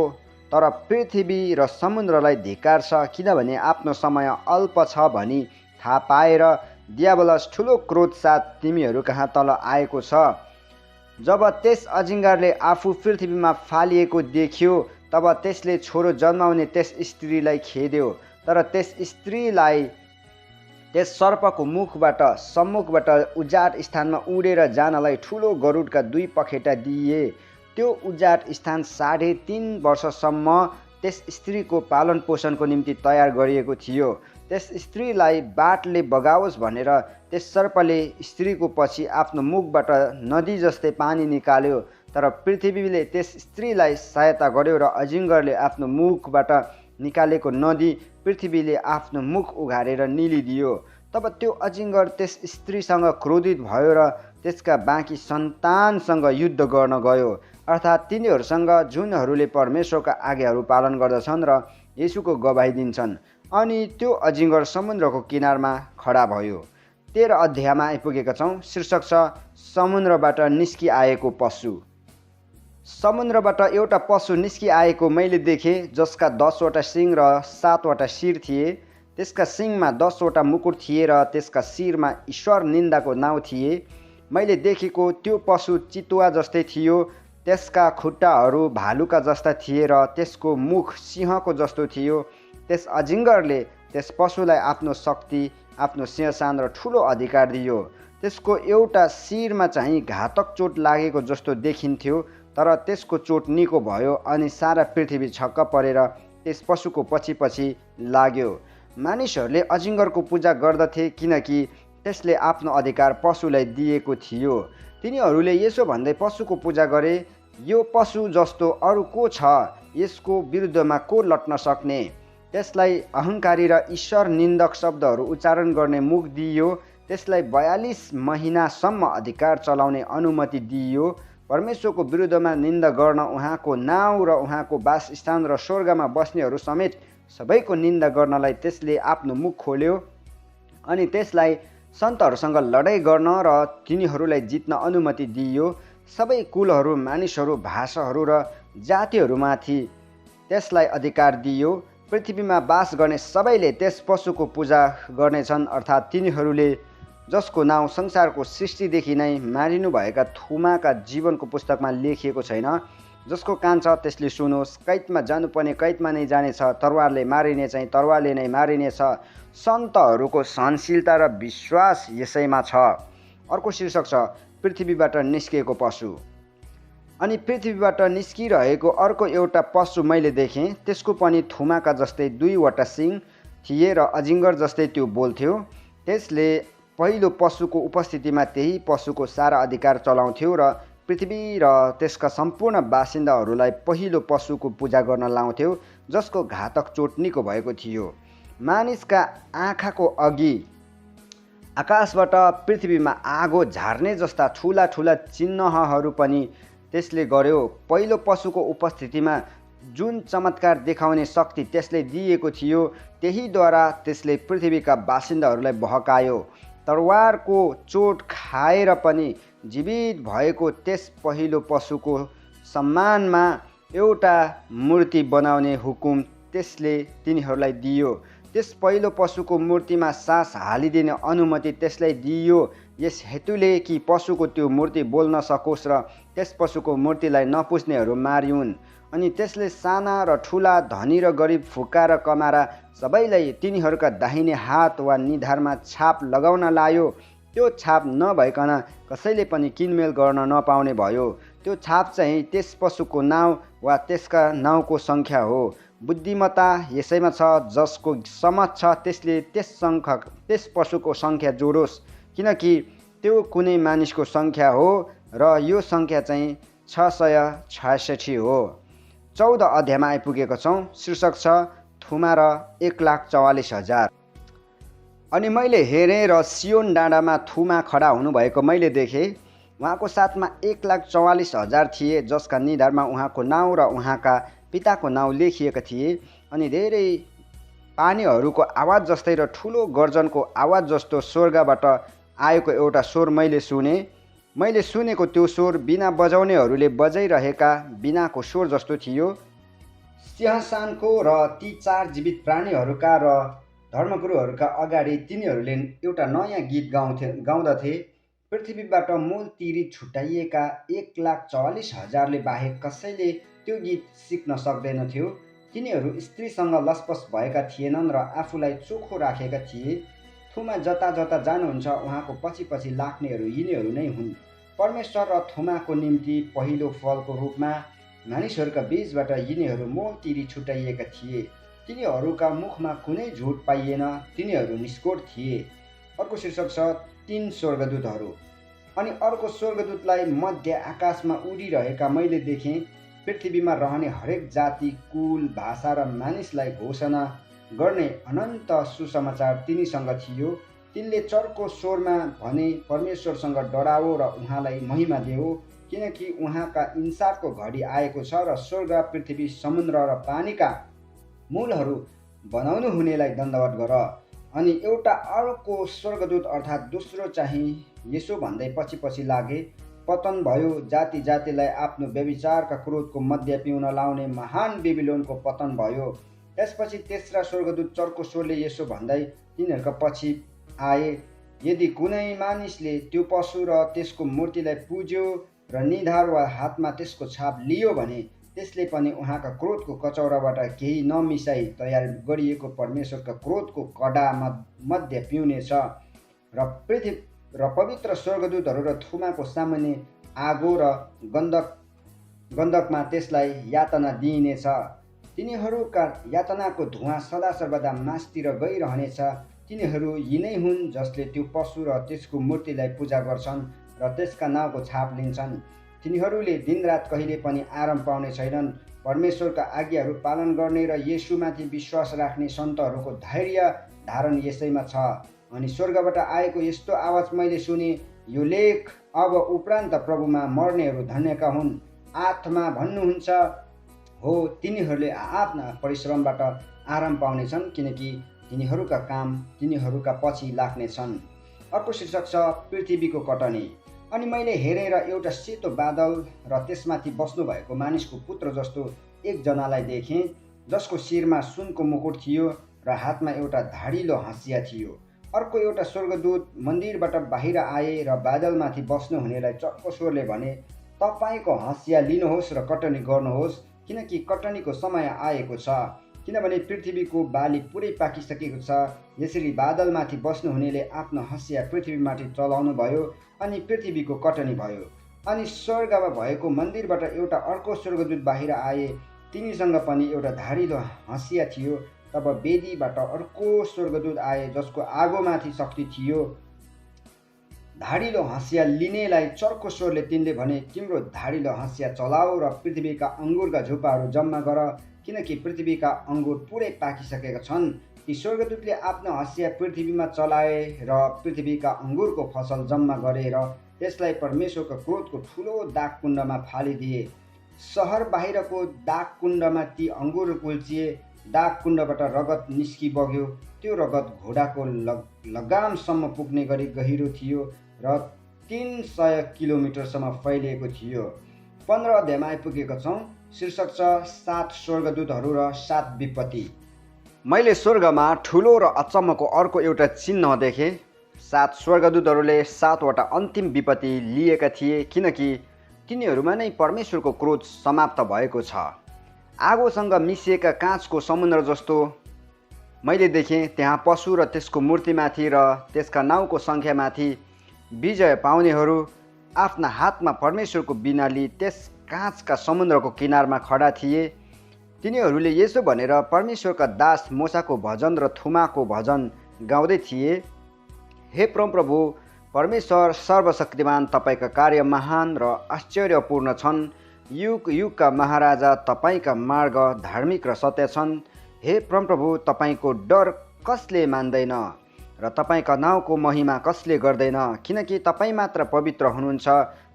तर पृथ्वी र समुद्रलाई धिक्कार छ, किनभने आफ्नो समय अल्प छ भनी थाहा पाएर दियाबलस ठुलो क्रोध साथ तिमीहरू कहाँ तल आएको छ। जब त्यस अजिङ्गरले आफू पृथ्वीमा फालिएको देख्यो, तब त्यसले छोरो जन्माउने त्यस स्त्रीलाई खेद्यो। तर त्यस स्त्रीलाई त्यस सर्पको सम्मुखबाट उजाड स्थानमा उडेर जानलाई ठुलो गरुडका 2 पखेटा दिए। त्यो उजाड स्थान 3.5 वर्षसम्म त्यस स्त्रीको पालन पोषणको निम्ति तयार गरिएको थियो। त्यस स्त्रीलाई बाटले बगाओस् भनेर त्यस सर्पले स्त्रीको पछि आफ्नो मुखबाट नदी जस्तै पानी निकाल्यो। तर पृथ्वीले त्यस स्त्रीलाई सहायता गर्यो र अजिङ्गरले आफ्नो मुखबाट निकालेको नदी पृथ्वीले आफ्नो मुख उघारेर निलिदियो। तब त्यो अजिङ्गर त्यस स्त्रीसँग क्रोधित भयो र त्यसका बाँकी सन्तानसँग युद्ध गर्न गयो, अर्थात् तिनीहरूसँग जुनहरूले परमेश्वरका आज्ञाहरू पालन गर्दछन् र येशूको गवाही दिन्छन्। अनि त्यो अजिङ्गर समुद्रको किनारमा खडा भयो। 13 अध्यायमा आइपुगेका छौँ। शीर्षक छ समुद्रबाट निस्किआएको पशु। समुद्रबाट एउटा पशु निस्किआएको मैले देखेँ, जसका 10वटा सिङ र 7वटा शिर थिए। त्यसका सिङमा 10वटा मुकुट थिए र त्यसका शिरमा ईश्वर निन्दाको नाउँ थिए। मैले देखेको त्यो पशु चितुवा जस्तै थियो, त्यसका खुट्टाहरू भालुका जस्ता थिए र त्यसको मुख सिंहको जस्तो थियो। त्यस अजिङ्गरले त्यस पशुलाई आफ्नो शक्ति, आफ्नो सिंहसान र ठुलो अधिकार दियो। त्यसको एउटा शिरमा चाहिँ घातक चोट लागेको जस्तो देखिन्थ्यो, तर त्यसको चोट निको भयो अनि सारा पृथ्वी छक्क परेर त्यस पशुको पछि पछि लाग्यो। मानिसहरूले अजिङ्गरको पूजा गर्दथे किनकि त्यसले आफ्नो अधिकार पशुलाई दिएको थियो। तिनीहरूले यसो भन्दै पशुको पूजा गरे, यो पशु जस्तो अरू को छ? यसको विरुद्धमा को लड्न सक्ने? त्यसलाई अहङ्कारी र ईश्वर निन्दक शब्दहरू उच्चारण गर्ने मुख दिइयो। त्यसलाई 42 महिनासम्म अधिकार चलाउने अनुमति दिइयो। परमेश्वरको विरुद्धमा निन्दा गर्न उहाँको नाउँ र उहाँको वासस्थान र स्वर्गमा बस्नेहरू समेत सबैको निन्दा गर्नलाई त्यसले आफ्नो मुख खोल्यो। अनि त्यसलाई सन्तहरूसँग लडाइँ गर्न र तिनीहरूलाई जित्न अनुमति दिइयो। सबै कुलहरू, मानिसहरू, भाषाहरू र जातिहरूमाथि त्यसलाई अधिकार दिइयो। पृथ्वीमा बास गर्ने सबैले त्यस पशुको पूजा गर्नेछन्, अर्थात् तिनीहरूले जसको नाउँ संसारको सृष्टिदेखि नै मारिनुभएका थोमाका जीवनको पुस्तकमा लेखिएको छैन। जसको कान छ त्यसले सुनोस्। कैदमा जानुपर्ने कैदमा नै जानेछ, तरवारले मारिने चाहिँ तरवारले नै मारिनेछ। सन्तहरूको सहनशीलता र विश्वास यसैमा छ। अर्को शीर्षक छ पृथ्वीबाट निस्किएको पशु। अनि पृथ्वीबाट निस्किरहेको अर्को एउटा पशु मैले देखेँ। त्यसको पनि थुमाका जस्तै 2वटा सिङ थिए र अजिङ्गर जस्तै त्यो बोल्थ्यो। त्यसले पहिलो पशुको उपस्थितिमा त्यही पशुको सारा अधिकार चलाउँथ्यो र पृथ्वी र त्यसका सम्पूर्ण बासिन्दाहरूलाई पहिलो पशुको पूजा गर्न लाउँथ्यो, जसको घातक चोट निको भएको थियो। मानिसका आँखाको अघि आकाशबाट पृथ्वीमा आगो झार्ने जस्ता ठुला ठुला चिन्हहरू पनि त्यसले गर्यो। पहिलो पशुको उपस्थितिमा जुन चमत्कार देखाउने शक्ति त्यसले दिएको थियो, त्यहीद्वारा त्यसले पृथ्वीका बासिन्दाहरूलाई बहकायो। तरवारको चोट खाएर पनि जीवित भएको त्यस पहिलो पशुको सम्मानमा एउटा मूर्ति बनाउने हुकुम त्यसले तिनीहरूलाई दियो। त्यस पहिलो पशुको मूर्तिमा सास हालिदिने अनुमति त्यसलाई दिइयो, यस हेतुले कि पशुको त्यो मूर्ति बोल्न सकोस् र त्यस पशुको मूर्तिलाई नपुज्नेहरू मारिउन्। अनि त्यसले साना र ठुला, धनी र गरिब, फुक्का र कमारा सबैलाई तिनीहरूका दाहिने हात वा निधारमा छाप लगाउन लायो। त्यो छाप नभइकन कसैले पनि किनमेल गर्न नपाउने भयो। त्यो छाप चाहिँ त्यस पशुको नाउँ वा त्यसका नाउँको सङ्ख्या हो। बुद्धिमत्ता यसैमा छ, जसको समझ छ त्यसले त्यस पशुको सङ्ख्या जोडोस्, किनकि त्यो कुनै मानिसको सङ्ख्या हो र यो सङ्ख्या चाहिँ 666 हो। 14 अध्यायमा आइपुगेको छौँ। शीर्षक छ थुमा र 1,44,000। अनि मैले हेरेँ र सियोन डाँडामा थुमा खडा हुनुभएको मैले देखेँ। उहाँको साथमा 1,44,000 थिए, जसका निधारमा उहाँको नाउँ र उहाँका पिताको नाउँ लेखिएका थिए। अनि धेरै पानीहरूको आवाज जस्तै र ठुलो गर्जनको आवाज जस्तो स्वर्गबाट आएको एउटा स्वर मैले सुने। मैले सुनेको त्यो स्वर बिना बजाउनेहरूले बजाइरहेका बिनाको स्वर जस्तो थियो। सिंहासनको र ती 4 जीवित प्राणीहरूका र धर्मगुरुहरूका अगाडि तिनीहरूले एउटा नयाँ गीत गाउँदथे। पृथ्वीबाट मूल तिरी छुट्याइएका 1,44,000ले बाहेक कसैले त्यो गीत सिक्न सक्दैनथ्यो। तिनीहरू स्त्रीसँग लसपस भएका थिएनन् र आफूलाई चोखो राखेका थिए। थुमा जता जता जानुहुन्छ उहाँको पछि पछि लाग्नेहरू यिनीहरू नै हुन्। परमेश्वर र थुमाको निम्ति पहिलो फलको रूपमा मानिसहरूका बीचबाट यिनीहरू मूल तिरी छुट्याइएका थिए। तिनीहरूका मुखमा कुनै झुट पाइएन, तिनीहरू निष्कोट थिए। अर्को शीर्षक छ 3 स्वर्गदूतहरू। अनि अर्को स्वर्गदूतलाई मध्य आकाशमा उडिरहेका मैले देखेँ। पृथ्वीमा रहने हरेक जाति, कुल, भाषा र मानिसलाई घोषणा गर्ने अनन्त सुसमाचार तिनीसँग थियो। तिनले चर्को स्वरमा भने, परमेश्वरसँग डराओ र उहाँलाई महिमा देऊ, किनकि उहाँका इन्साफको घडी आएको छ र स्वर्ग, पृथ्वी, समुद्र र पानीका मूलहरू बनाउनु हुनेलाई दण्डवत गर। अनि एउटा अर्को स्वर्गदूत अर्थात् दोस्रो चाहिँ यसो भन्दै पछि पछि लागे, पतन भयो, जाति जातिलाई आफ्नो व्यभिचारका क्रोधको मध्य पिउन लाउने महान बेबिलोनको पतन भयो। त्यसपछि तेस्रा स्वर्गदूत चर्को स्वरले यसो भन्दै तिनीहरूका पछि आए, यदि कुनै मानिसले त्यो पशु र त्यसको मूर्तिलाई पुज्यो र निधार वा हातमा त्यसको छाप लियो भने त्यसले पनि उहाँका क्रोधको कचौराबाट केही नमिसाई तयार गरिएको परमेश्वरका क्रोधको कडा मध्य पिउनेछ र पवित्र स्वर्गदूतहरू र थुमाको सामान्य आगो र गन्धकमा त्यसलाई यातना दिइनेछ। तिनीहरूका यातनाको धुवाँ सदा सर्वदा मासतिर गइरहनेछ। तिनीहरू यिनै हुन् जसले त्यो पशु र त्यसको मूर्तिलाई पूजा गर्छन् र त्यसका नाउँको छाप लिन्छन्। तिनीहरूले दिनरात कहिले पनि आराम पाउने छैनन्। परमेश्वरका आज्ञाहरू पालन गर्ने र येशूमाथि विश्वास राख्ने सन्तहरूको धैर्य धारण यसैमा छ। अनि स्वर्गबाट आएको यस्तो आवाज मैले सुने, यो लेख अब उपरान्त प्रभुमा मर्नेहरू धन्यका हुन्। आत्मा भन्नुहुन्छ हो, तिनीहरूले आफ्ना परिश्रमबाट आराम पाउनेछन्, किनकि तिनीहरूका काम तिनीहरूका पछि लाग्नेछन्। अर्को शीर्षक छ पृथ्वीको कटनी। अनि मैले हेरेर एउटा सेतो बादल र त्यसमाथि बस्नु भएको मानिसको पुत्र जस्तो एकजनालाई देखेँ, जसको शिरमा सुनको मुकुट थियो र हातमा एउटा धाडिलो हँसिया थियो। अर्को एउटा स्वर्गदूत मन्दिरबाट बाहिर आए र बादलमाथि बस्नु हुनेलाई चर्को स्वरले भने, तपाईँको हँसिया लिनुहोस् र कटनी गर्नुहोस्, किनकि कटनीको समय आएको छ, किनभने पृथ्वीको बाली पुरै पाकिसकेको छ। यसरी बादलमाथि बस्नुहुनेले आफ्नो हँसिया पृथ्वीमाथि चलाउनु भयो अनि पृथ्वीको कटनी भयो। अनि स्वर्गमा भएको मन्दिरबाट एउटा अर्को स्वर्गदूत बाहिर आए, तिनीसँग पनि एउटा धारिलो हँसिया थियो। तब वेदीबाट अर्को स्वर्गदूत आए, जसको आगोमाथि शक्ति थियो। धारिलो हँसिया लिनेलाई चर्को स्वरले तिनले भने, तिम्रो धारिलो हँसिया चलाऊ र पृथ्वीका अङ्गुरका झुप्पाहरू जम्मा गर, किनकि पृथ्वीका अङ्गुर पुरै पाकिसकेका छन्। ती स्वर्गदूतले आफ्नो हँसिया पृथ्वीमा चलाए र पृथ्वीका अङ्गुरको फसल जम्मा गरे र त्यसलाई परमेश्वरको क्रोधको ठुलो दागकुण्डमा फालिदिए। सहर बाहिरको दागकुण्डमा ती अङ्गुर कुल्चिए। दागकुण्डबाट रगत निस्किबग्यो। त्यो रगत घोडाको लगामसम्म पुग्ने गरी गहिरो थियो र 300 किलोमिटरसम्म फैलिएको थियो। 15 अध्यायमा आइपुगेका छौँ। शीर्षक छ 7 स्वर्गदूतहरू र 7 विपत्ति। मैले स्वर्गमा ठुलो र अचम्मको अर्को एउटा चिन्ह देखेँ। 7 स्वर्गदूतहरूले 7वटा अन्तिम विपत्ति लिएका थिए, किनकि तिनीहरूमा नै परमेश्वरको क्रोध समाप्त भएको छ। आगोसँग मिसिएका काँचको समुद्र जस्तो मैले देखेँ। त्यहाँ पशु र त्यसको मूर्तिमाथि र त्यसका नाउँको सङ्ख्यामाथि विजय पाउनेहरू आफ्ना हातमा परमेश्वरको बिना लिई त्यस काँचका समुद्रको किनारमा खडा थिए। तिनीहरूले यसो भनेर परमेश्वरका दास मोसाको भजन र थुमाको भजन गाउँदै थिए, हे परमप्रभु परमेश्वर सर्वशक्तिमान, तपाईँका कार्य महान र आश्चर्यपूर्ण छन्। युग युगका महाराजा, तपाईँका मार्ग धार्मिक र सत्य छन्। हे परमप्रभु, तपाईँको डर कसले मान्दैन र तपाईँका नाउँको महिमा कसले गर्दैन, किनकि तपाईँ मात्र पवित्र हुनुहुन्छ।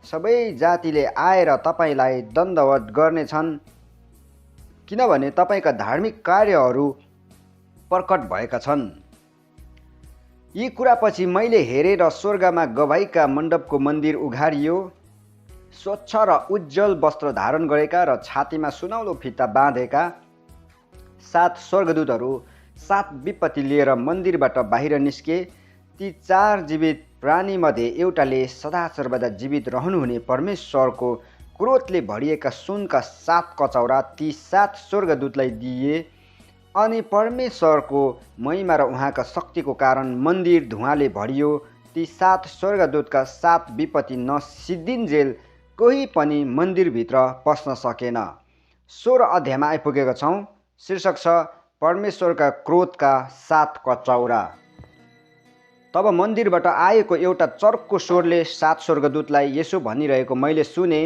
सबै जातिले आएर तपाईँलाई दण्डवत गर्नेछन्, किनभने तपाईँका धार्मिक कार्यहरू प्रकट भएका छन्। यी कुरापछि मैले हेरेर स्वर्गमा गवाईका मण्डपको मन्दिर उघारियो। स्वच्छ र उज्जवल वस्त्र धारण गरेका र छातीमा सुनौलो फिता बाँधेका 7 स्वर्गदूतहरू 7 विपत्ति लिएर मन्दिरबाट बाहिर निस्के। ती 4 जीवित प्राणीमध्ये एउटाले सदा सर्वदा जीवित रहनुहुने परमेश्वरको क्रोधले भरिएका सुनका 7 कचौरा ती 7 स्वर्गदूतलाई दिए। अनि परमेश्वरको महिमा र उहाँका शक्तिको कारण मन्दिर धुवाँले भरियो। ती 7 स्वर्गदूतका 7 विपत्ति नसिद्धिन्जेल कोही पनि मन्दिरभित्र पस्न सकेन। 16 अध्यायमा आइपुगेका छौँ। शीर्षक छ परमेश्वरका क्रोधका 7 कचौरा। तब मन्दिरबाट आएको एउटा चर्को स्वरले 7 स्वर्गदूतलाई यसो भनिरहेको मैले सुने,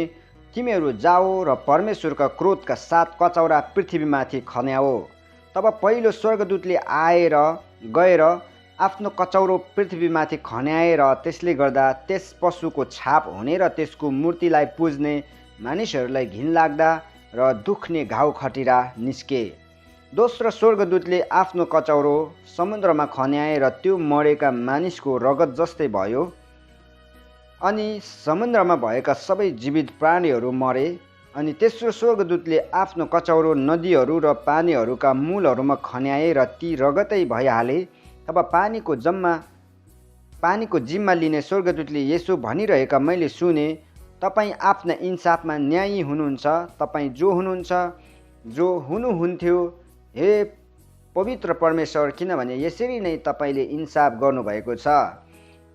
तिमीहरू जाओ र परमेश्वरका क्रोधका 7 कचौरा पृथ्वीमाथि खन्याओ। तब पहिलो स्वर्गदूतले आएर गएर आफ्नो कचौरो पृथ्वीमाथि खन्याएर त्यसले गर्दा त्यस पशुको छाप हुने र त्यसको मूर्तिलाई पुज्ने मानिसहरूलाई घिनलाग्दा र दुख्ने घाउ खटिरा निस्के। दोस्रो स्वर्गदूतले आफ्नो कचौरो समुद्रमा खन्याएर त्यो मरेका मानिसको रगत जस्तै भयो। अनि समुद्रमा भएका सबै जीवित प्राणीहरू मरे। अनि तेस्रो स्वर्गदूतले आफ्नो कचौरो नदीहरू र पानीहरूका मूलहरूमा खन्याए र ती रगतै भइहाले। तब पानीको जिम्मा लिने स्वर्गदूतले यसो भनिरहेका मैले सुने, तपाईँ आफ्ना इन्साफमा न्यायी हुनुहुन्छ। तपाईँ जो हुनुहुन्थ्यो हे पवित्र परमेश्वर, किनभने यसरी नै तपाईँले इन्साफ गर्नुभएको छ।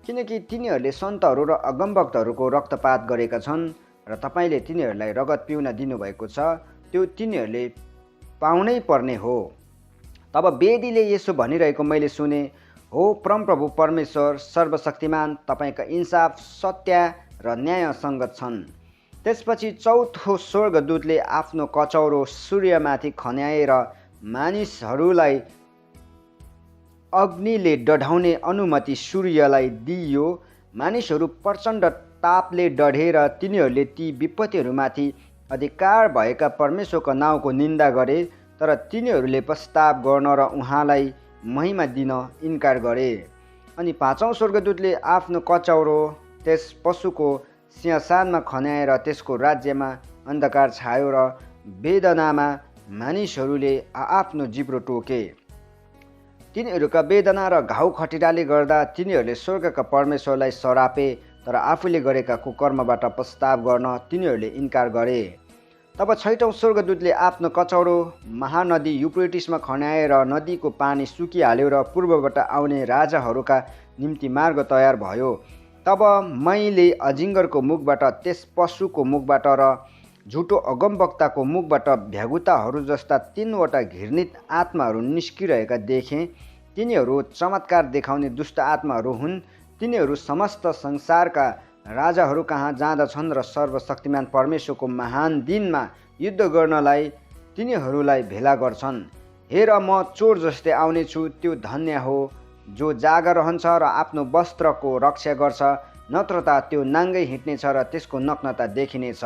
किनकि तिनीहरूले सन्तहरू र अगमवक्तहरूको रक्तपात गरेका छन् र तपाईँले तिनीहरूलाई रगत पिउन दिनुभएको छ, त्यो तिनीहरूले पाउनै पर्ने हो। तब वेदीले यसो भनिरहेको मैले सुने, हो परमप्रभु परमेश्वर सर्वशक्तिमान, तपाईँका इन्साफ सत्य र न्यायसँग छन्। त्यसपछि चौथो स्वर्गदूतले आफ्नो कचौरो सूर्यमाथि खन्याएर मानिसहरूलाई अग्निले डढाउने अनुमति सूर्यलाई दिइयो। मानिसहरू प्रचण्ड तापले डढेर तिनीहरूले ती विपत्तिहरूमाथि अधिकार भएका परमेश्वरको नाउँको निन्दा गरे, तर तिनीहरूले पश्चाताप गर्न र उहाँलाई महिमा दिन इन्कार गरे। अनि पाँचौँ स्वर्गदूतले आफ्नो कचौरो त्यस पशुको सिंहासनमा खन्याएर त्यसको राज्यमा अन्धकार छायो र वेदनामा मानिसहरूले आफ्नो जिब्रो टोके। तिनीहरूका वेदना र घाउ खटिराले गर्दा तिनीहरूले स्वर्गका परमेश्वरलाई सरापे, तर आफूले गरेका कुकर्मबाट पश्चाताप गर्न तिनीहरूले इन्कार गरे। तब छैटौँ स्वर्गदूतले आफ्नो कचौरो महानदी युफ्रेटिसमा खन्याएर नदीको पानी सुकिहाल्यो र पूर्वबाट आउने राजाहरूका निम्ति मार्ग तयार भयो। तब मैले अजिङ्गरको मुखबाट, त्यस पशुको मुखबाट र झुटो अगमवक्ताको मुखबाट भ्यागुताहरू जस्ता 3वटा घृणित आत्माहरू निस्किरहेका देखेँ। तिनीहरू चमत्कार देखाउने दुष्ट आत्माहरू हुन्। तिनीहरू समस्त संसारका राजाहरू कहाँ जाँदछन् र सर्वशक्तिमान परमेश्वरको महान दिनमा युद्ध गर्नलाई तिनीहरूलाई भेला गर्छन्। हेर, म चोर जस्तै आउनेछु। त्यो धन्य हो जो जागा रहन्छ र आफ्नो वस्त्रको रक्षा गर्छ, नत्र त त्यो नाङ्गै हिँड्नेछ र त्यसको नग्नता देखिनेछ।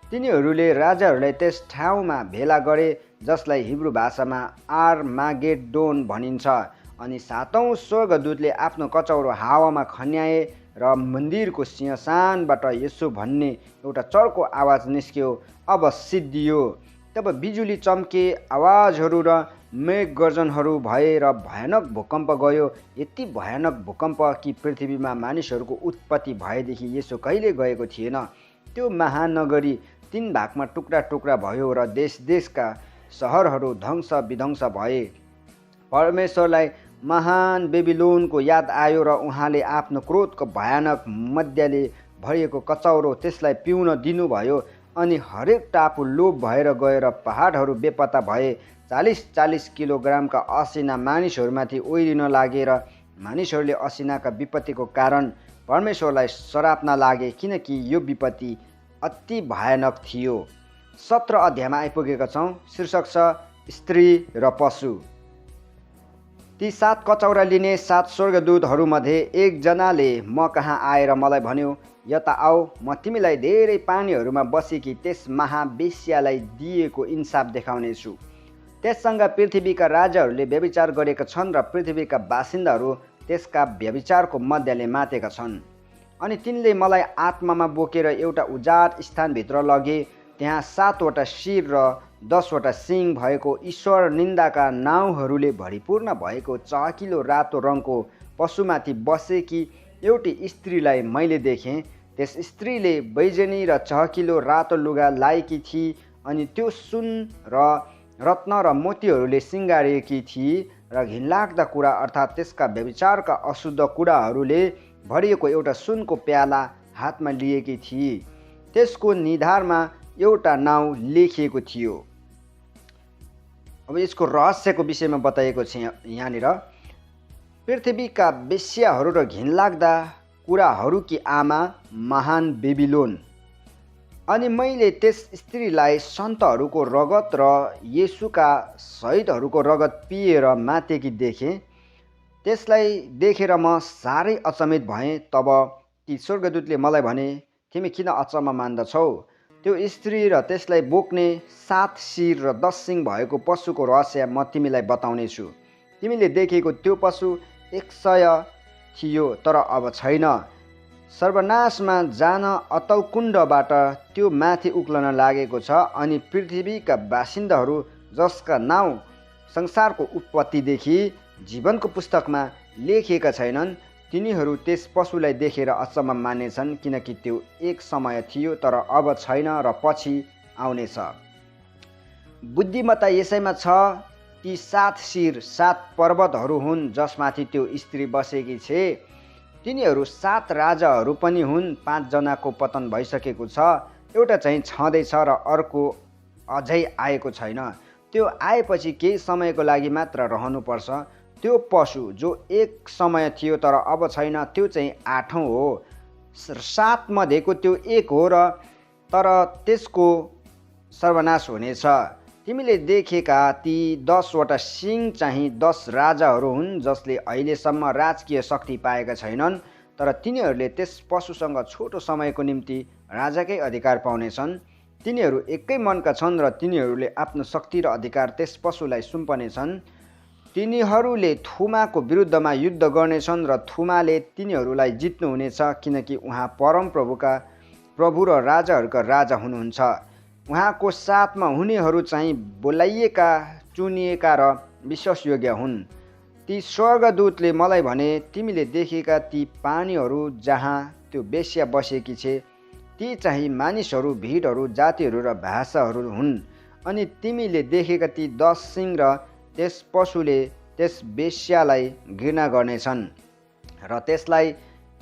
तिनीहरूले राजाहरूलाई त्यस ठाउँमा भेला गरे जसलाई हिब्रू भाषामा आर्मागेड्डोन भनिन्छ। अनि सातौँ स्वर्गदूतले आफ्नो कचौरो हावामा खन्याए र मन्दिरको सिंहासनबाट यसो भन्ने एउटा चर्को आवाज निस्क्यो, अब सिद्धियो। तब बिजुली चम्के, आवाजहरू र मेघगर्जनहरू भए र भयानक भूकम्प गयो। यति भयानक भूकम्प कि पृथ्वीमा मानिसहरूको उत्पत्ति भएदेखि यसो कहिले गएको थिएन। त्यो महानगरी 3 भागमा टुक्रा टुक्रा भयो र देश देशका सहरहरू ध्वंस विध्वंस भए। परमेश्वरलाई महान बेबिलोनको याद आयो र उहाँले आफ्नो क्रोधको भयानक मध्यले भरिएको कचौरो त्यसलाई पिउन दिनुभयो। अनि हरेक टापु लोप भएर गएर पहाडहरू बेपत्ता भए। 40-40 किलोग्रामका असिना मानिसहरूमाथि ओइरिन लागेर मानिसहरूले असिनाका विपत्तिको कारण परमेश्वरलाई सराप्न लागे, किनकि यो विपत्ति अति भयानक थियो। 17 अध्यायमा आइपुगेका छौँ। शीर्षक छ स्त्री र पशु। ती 7 कचौरा लिने 7 स्वर्गदूतहरूमध्ये एकजनाले म कहाँ आएर मलाई भन्यो, यता आऊ, म तिमीलाई धेरै पानीहरूमा बसेकी त्यस महावेश्यालाई दिएको इन्साफ देखाउनेछु। त्यससँग पृथ्वीका राजाहरूले व्यभिचार गरेका छन् र पृथ्वीका बासिन्दाहरू त्यसका व्यभिचारको मध्यले मातेका छन्। अनि तिनले मलाई आत्मामा बोकेर एउटा उजाड स्थानभित्र लगे। त्यहाँ 7वटा शिर र 10वटा सिङ भएको ईश्वर निन्दाका नाउँहरूले भरिपूर्ण भएको चहकिलो रातो रङको पशुमाथि बसेकी एउटी स्त्रीलाई मैले देखेँ। त्यस स्त्रीले बैजनी र चहकिलो रातो लुगा लाएकी थिई, अनि त्यो सुन र रत्न र मोतीहरूले सिँगारिएकी थिई र घिनलाग्दा कुरा अर्थात् त्यसका व्यभिचारका अशुद्ध कुराहरूले भरिएको एउटा सुनको प्याला हातमा लिएकी थिई। त्यसको निधारमा एउटा नाउँ लेखिएको थियो। अब यसको रहस्यको विषयमा बताइएको छ यहाँनिर। पृथ्वीका वेश्याहरू र घिनलाग्दा कुराहरूकी आमा महान बेबिलोन। अनि मैले त्यस स्त्रीलाई सन्तहरूको रगत र येशूका शहीदहरूको रगत पिएर मातेकी देखेँ। त्यसलाई देखेर म साह्रै अचम्मित भएँ। तब ती स्वर्गदूतले मलाई भने, तिमी किन अचम्म मान्दछौ? त्यो स्त्री र त्यसलाई बोक्ने 7 शिर र 10 सिङ भएको पशुको रहस्य म तिमीलाई बताउनेछु। तिमीले देखेको त्यो पशु 100 थियो, तर अब छैन। सर्वनाशमा जान अतल कुण्डबाट त्यो माथि उक्लन लागेको छ अनि पृथ्वीका बासिन्दाहरू जसका नाउँ संसारको उत्पत्तिदेखि जीवनको पुस्तकमा लेखिएका छैनन् तिनीहरू त्यस पशुलाई देखेर अचम्म मानेछन्, किनकि त्यो एक समय थियो तर अब छैन र पछि आउनेछ। बुद्धिमत्ता यसैमा छ, ती 7 शिर 7 पर्वतहरू हुन् जसमाथि त्यो स्त्री बसेकी छे। तिनीहरू 7 राजाहरू पनि हुन्। 5 जनाको पतन भइसकेको छ, एउटा चाहिँ छँदैछ र अर्को अझै आएको छैन। त्यो आएपछि केही समयको लागि मात्र रहनुपर्छ। त्यो पशु जो एक समय थियो तर अब छैन, त्यो चाहिँ 8औं हो। 7 मध्येको त्यो एक हो र तर त्यसको सर्वनाश हुनेछ। तिमीले देखेका ती 10 वटा सिंह चाहिँ 10 राजाहरू हुन् जसले अहिलेसम्म राजकीय शक्ति पाएका छैनन्, तर तिनीहरूले त्यस पशुसँग छोटो समयको निम्ति राजाकै अधिकार पाउनेछन्। तिनीहरू एकै मनका छन् र तिनीहरूले आफ्नो शक्ति र अधिकार त्यस पशुलाई सुम्पनेछन्। तिनीहरूले थुमाको विरुद्धमा युद्ध गर्नेछन् र थुमाले तिनीहरूलाई जित्नुहुनेछ, किनकि उहाँ प्रभु र राजाहरूका राजा हुनुहुन्छ। उहाँको साथमा हुनेहरू चाहिँ बोलाइएका, चुनिएका र विश्वासयोग्य हुन्। ती स्वर्गदूतले मलाई भने, तिमीले देखेका ती पानीहरू जहाँ त्यो बेश्या बसेकी छे ती चाहिँ मानिसहरू, भिडहरू, जातिहरू र भाषाहरू हुन्। अनि तिमीले देखेका ती 10 सिंह र त्यस पशुले त्यस बेश्यालाई घृणा गर्नेछन् र त्यसलाई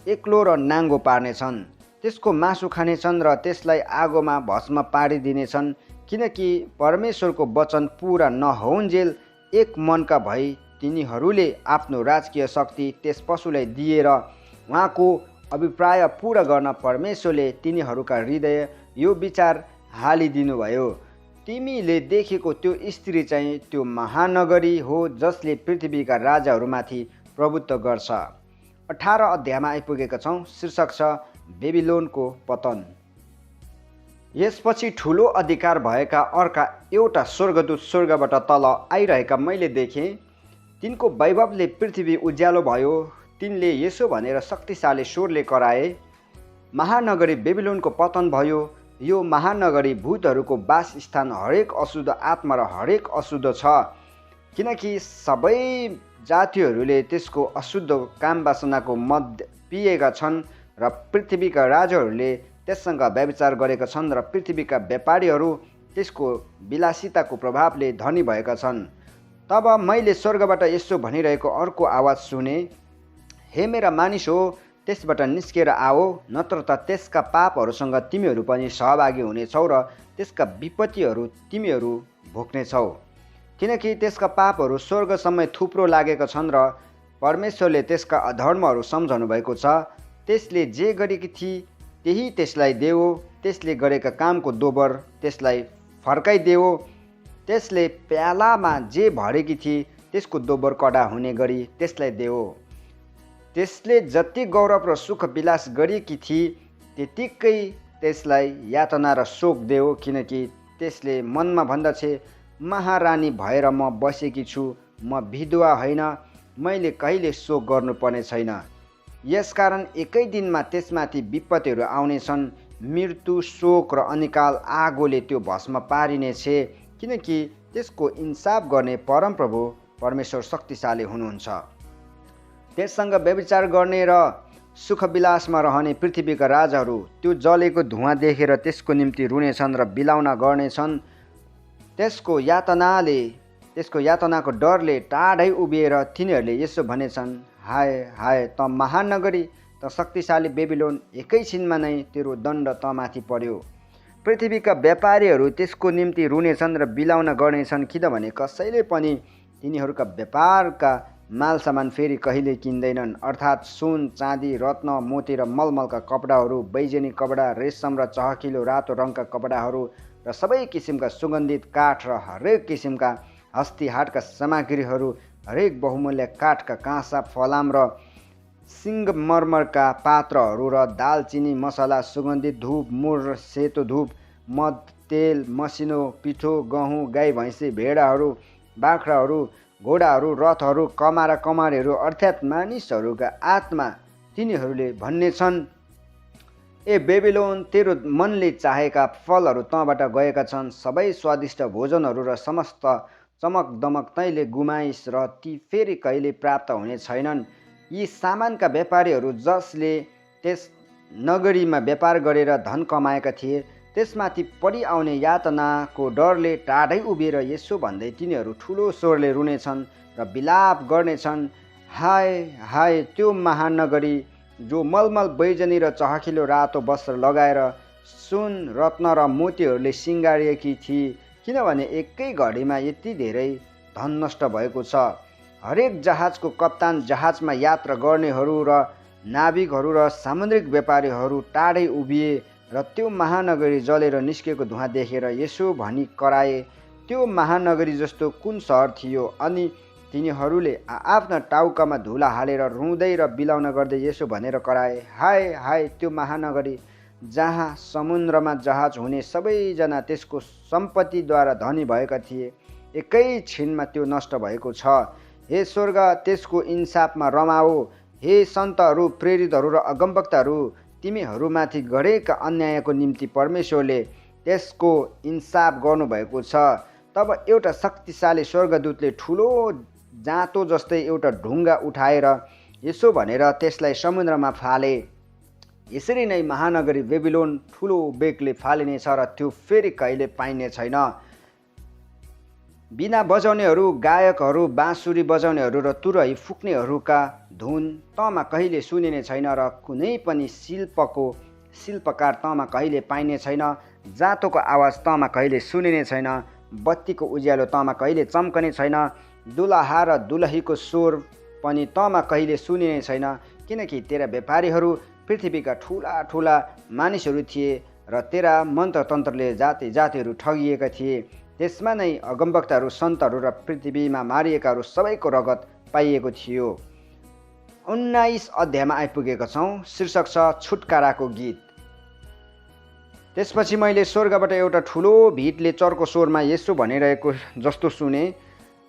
एक्लो र नाङ्गो पार्नेछन्। त्यसको मासु खानेछन् र त्यसलाई आगोमा भस्म पारिदिनेछन्, किनकि परमेश्वरको वचन पुरा नहोउन्जेल एक मनका भई तिनीहरूले आफ्नो राजकीय शक्ति त्यस पशुलाई दिएर उहाँको अभिप्राय पुरा गर्न परमेश्वरले तिनीहरूका हृदय यो विचार हालिदिनुभयो। तिमीले देखेको त्यो स्त्री चाहिँ त्यो महानगरी हो जसले पृथ्वीका राजाहरूमाथि प्रभुत्व गर्छ। 18 अध्यायमा आइपुगेका छौँ। शीर्षक छ बेबिलोनको पतन। यसपछि ठुलो अधिकार भएका अर्का एउटा स्वर्गदूत स्वर्गबाट तल आइरहेका मैले देखेँ। तिनको वैभवले पृथ्वी उज्यालो भयो। तिनले यसो भनेर शक्तिशाली स्वरले कराए, महानगरी बेबिलोनको पतन भयो। यो महानगरी भूतहरूको वासस्थान, हरेक अशुद्ध आत्मा र हरेक अशुद्ध छ, किनकि सबै जातिहरूले त्यसको अशुद्ध कामवासनाको मद पिएका छन् र पृथ्वीका राजाहरूले त्यससँग व्यभिचार गरेका छन् र पृथ्वीका व्यापारीहरू त्यसको विलासिताको प्रभावले धनी भएका छन्। तब मैले स्वर्गबाट यसो भनिरहेको अर्को आवाज सुने, हे मेरा मानिस हो, त्यसबाट निस्केर आओ, नत्र त त्यसका पापहरूसँग तिमीहरू पनि सहभागी हुनेछौ र त्यसका विपत्तिहरू तिमीहरू भोग्नेछौ, किनकि त्यसका पापहरू स्वर्गसम्म थुप्रो लागेका छन् र परमेश्वरले त्यसका अधर्महरू सम्झनु भएको छ। त्यसले जे गरेकी थिए त्यही त्यसलाई देऊ, त्यसले गरेका कामको दोबर त्यसलाई फर्काइदेऊ। त्यसले प्यालामा जे भरेकी थिए त्यसको दोबर कडा हुने गरी त्यसलाई देऊ। त्यसले जति गौरव र सुख विलास गरेकी थिए त्यतिकै त्यसलाई यातना र शोक देऊ, किनकि त्यसले मनमा भन्दछे, महारानी भएर म बसेकी छु, म विधवा होइन, मैले कहिले शोक गर्नुपर्ने छैन। यसकारण एकै दिनमा त्यसमाथि विपत्तिहरू आउनेछन्, मृत्यु, शोक र अनिकाल आगोले त्यो भस्म पारिनेछे, किनकि त्यसको इन्साफ गर्ने परमप्रभु परमेश्वर शक्तिशाली हुनुहुन्छ। त्यससँग व्यभिचार गर्ने र सुखविलासमा रहने पृथ्वीका राजाहरू त्यो जलेको धुवाँ देखेर त्यसको निम्ति रुनेछन् र बिलाउन गर्नेछन्। त्यसको यातनाको डरले टाढै उभिएर तिनीहरूले यसो भनेछन्, हाय हाय त महानगरी, त शक्तिशाली बेबिलोन, एकैछिनमा नै तेरो दण्ड तमाथि पर्यो। पृथ्वीका व्यापारीहरू त्यसको निम्ति रुनेछन् र बिलाउन गर्नेछन्, किनभने कसैले पनि तिनीहरूका व्यापारका माल सामान फेरि कहिले किन्दैनन्, अर्थात् सुन, चाँदी, रत्न, मोती र मलमलका कपडाहरू, बैजनी कपडा, रेशम र चहकिलो रातो रङका कपडाहरू र सबै किसिमका सुगन्धित काठ र हरेक किसिमका हस्तीहाटका सामग्रीहरू, हरेक बहुमूल्य काठका काँसा, फलाम र सिङ्गमर्मरका पात्रहरू र दालचिनी, मसला, सुगन्धित धूप, मुर र सेतो धूप, मद, तेल, मसिनो पिठो, गहुँ, गाई भैँसी, भेडाहरू, बाख्राहरू, घोडाहरू, रथहरू, कमारा कमारीहरू, अर्थात् मानिसहरूका आत्मा। तिनीहरूले भन्नेछन्, ए बेबिलोन, तेरो मनले चाहेका फलहरू तँबाट गएका छन्। सबै स्वादिष्ट भोजनहरू र समस्त चमक दमक तैँले गुमाइस् र ती फेरि कहिले प्राप्त हुने छैनन्। यी सामानका व्यापारीहरू जसले त्यस नगरीमा व्यापार गरेर धन कमाएका थिए, त्यसमाथि परिआउने यातनाको डरले टाढै उभिएर यसो भन्दै तिनीहरू ठुलो स्वरले रुनेछन् र विलाप गर्नेछन्। हाय हाय त्यो महानगरी जो मलमल बैजनी र चहकिलो रातो वस्त्र लगाएर सुन रत्न र मोतीहरूले सिँगारिएकी थिए, किनभने एकै घडीमा यति धेरै धन नष्ट भएको छ। हरेक जहाजको कप्तान, जहाजमा यात्रा गर्नेहरू र नाविकहरू र सामुद्रिक व्यापारीहरू टाढै उभिए र त्यो महानगरी जलेर निस्केको धुवाँ देखेर यसो भनी कराए, त्यो महानगरी जस्तो कुन सहर थियो? अनि तिनीहरूले आफ्ना टाउकामा धुला हालेर रुँदै र बिलाउन गर्दै यसो भनेर कराए, हाय हाय त्यो महानगरी जहाँ समुद्रमा जहाज हुने सबैजना त्यसको सम्पत्तिद्वारा धनी भएका थिए, एकै छिनमा त्यो नष्ट भएको छ। हे स्वर्ग, त्यसको इन्साफमा रमाओ। हे सन्तहरू, प्रेरितहरू र अगमवक्ताहरू, तिमीहरूमाथि गरेका अन्यायको निम्ति परमेश्वरले त्यसको इन्साफ गर्नुभएको छ। तब एउटा शक्तिशाली स्वर्गदूतले ठुलो जाँतो जस्तै एउटा ढुङ्गा उठाएर यसो भनेर त्यसलाई समुद्रमा फाले, यसरी नै महानगरी बेबिलोन ठुलो बेगले फालिनेछ र त्यो फेरि कहिले पाइने छैन। बिना बजाउनेहरू, गायकहरू, बाँसुरी बजाउनेहरू र तुरही फुक्नेहरूका धुन तँमा कहिले सुनिने छैन र कुनै पनि शिल्पकार तँमा कहिले पाइने छैन। जाँतोको आवाज तँमा कहिले सुनिने छैन। बत्तीको उज्यालो तँमा कहिले चम्कने छैन। दुलहा र दुलहीको स्वर पनि तँमा कहिले सुनिने छैन, किनकि तेरा व्यापारीहरू पृथ्वीका ठुला ठुला मानिसहरू थिए र तेरा मन्त्रतन्त्रले जाति जातिहरू ठगिएका थिए। त्यसमा नै अगमवक्ताहरू, सन्तहरू र पृथ्वीमा मारिएकाहरू सबैको रगत पाइएको थियो। 19 अध्यायमा आइपुगेका छौँ। शीर्षक छ छुटकाराको गीत। त्यसपछि मैले स्वर्गबाट एउटा ठुलो भिडले चर्को स्वरमा यसो भनिरहेको जस्तो सुने,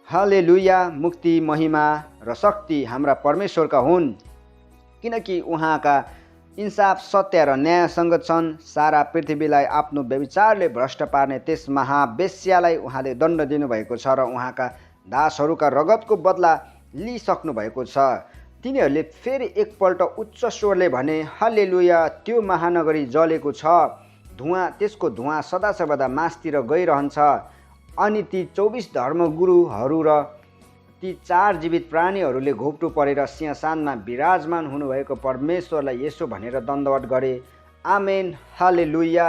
हालेलुया, मुक्ति, महिमा र शक्ति हाम्रा परमेश्वरका हुन्, किनकि उहाँका इन्साफ, सत्य र न्यायसँग छन्। सारा पृथ्वीलाई आफ्नो व्यभिचारले भ्रष्ट पार्ने त्यस महावेश्यालाई उहाँले दण्ड दिनुभएको छ र उहाँका दासहरूका रगतको बदला लिइसक्नु भएको छ। तिनीहरूले फेरि एकपल्ट उच्च स्वरले भने, हालेलुया, त्यो महानगरी जलेको छ, त्यसको धुवाँ सदासर्वदा मासतिर गइरहन्छ। अनि ती 24 धर्मगुरुहरू र ती 4 जीवित प्राणीहरूले घोप्टो परेर सिंहासनमा विराजमान हुनुभएको परमेश्वरलाई यसो भनेर दण्डवत गरे, आमेन, हालेलुया।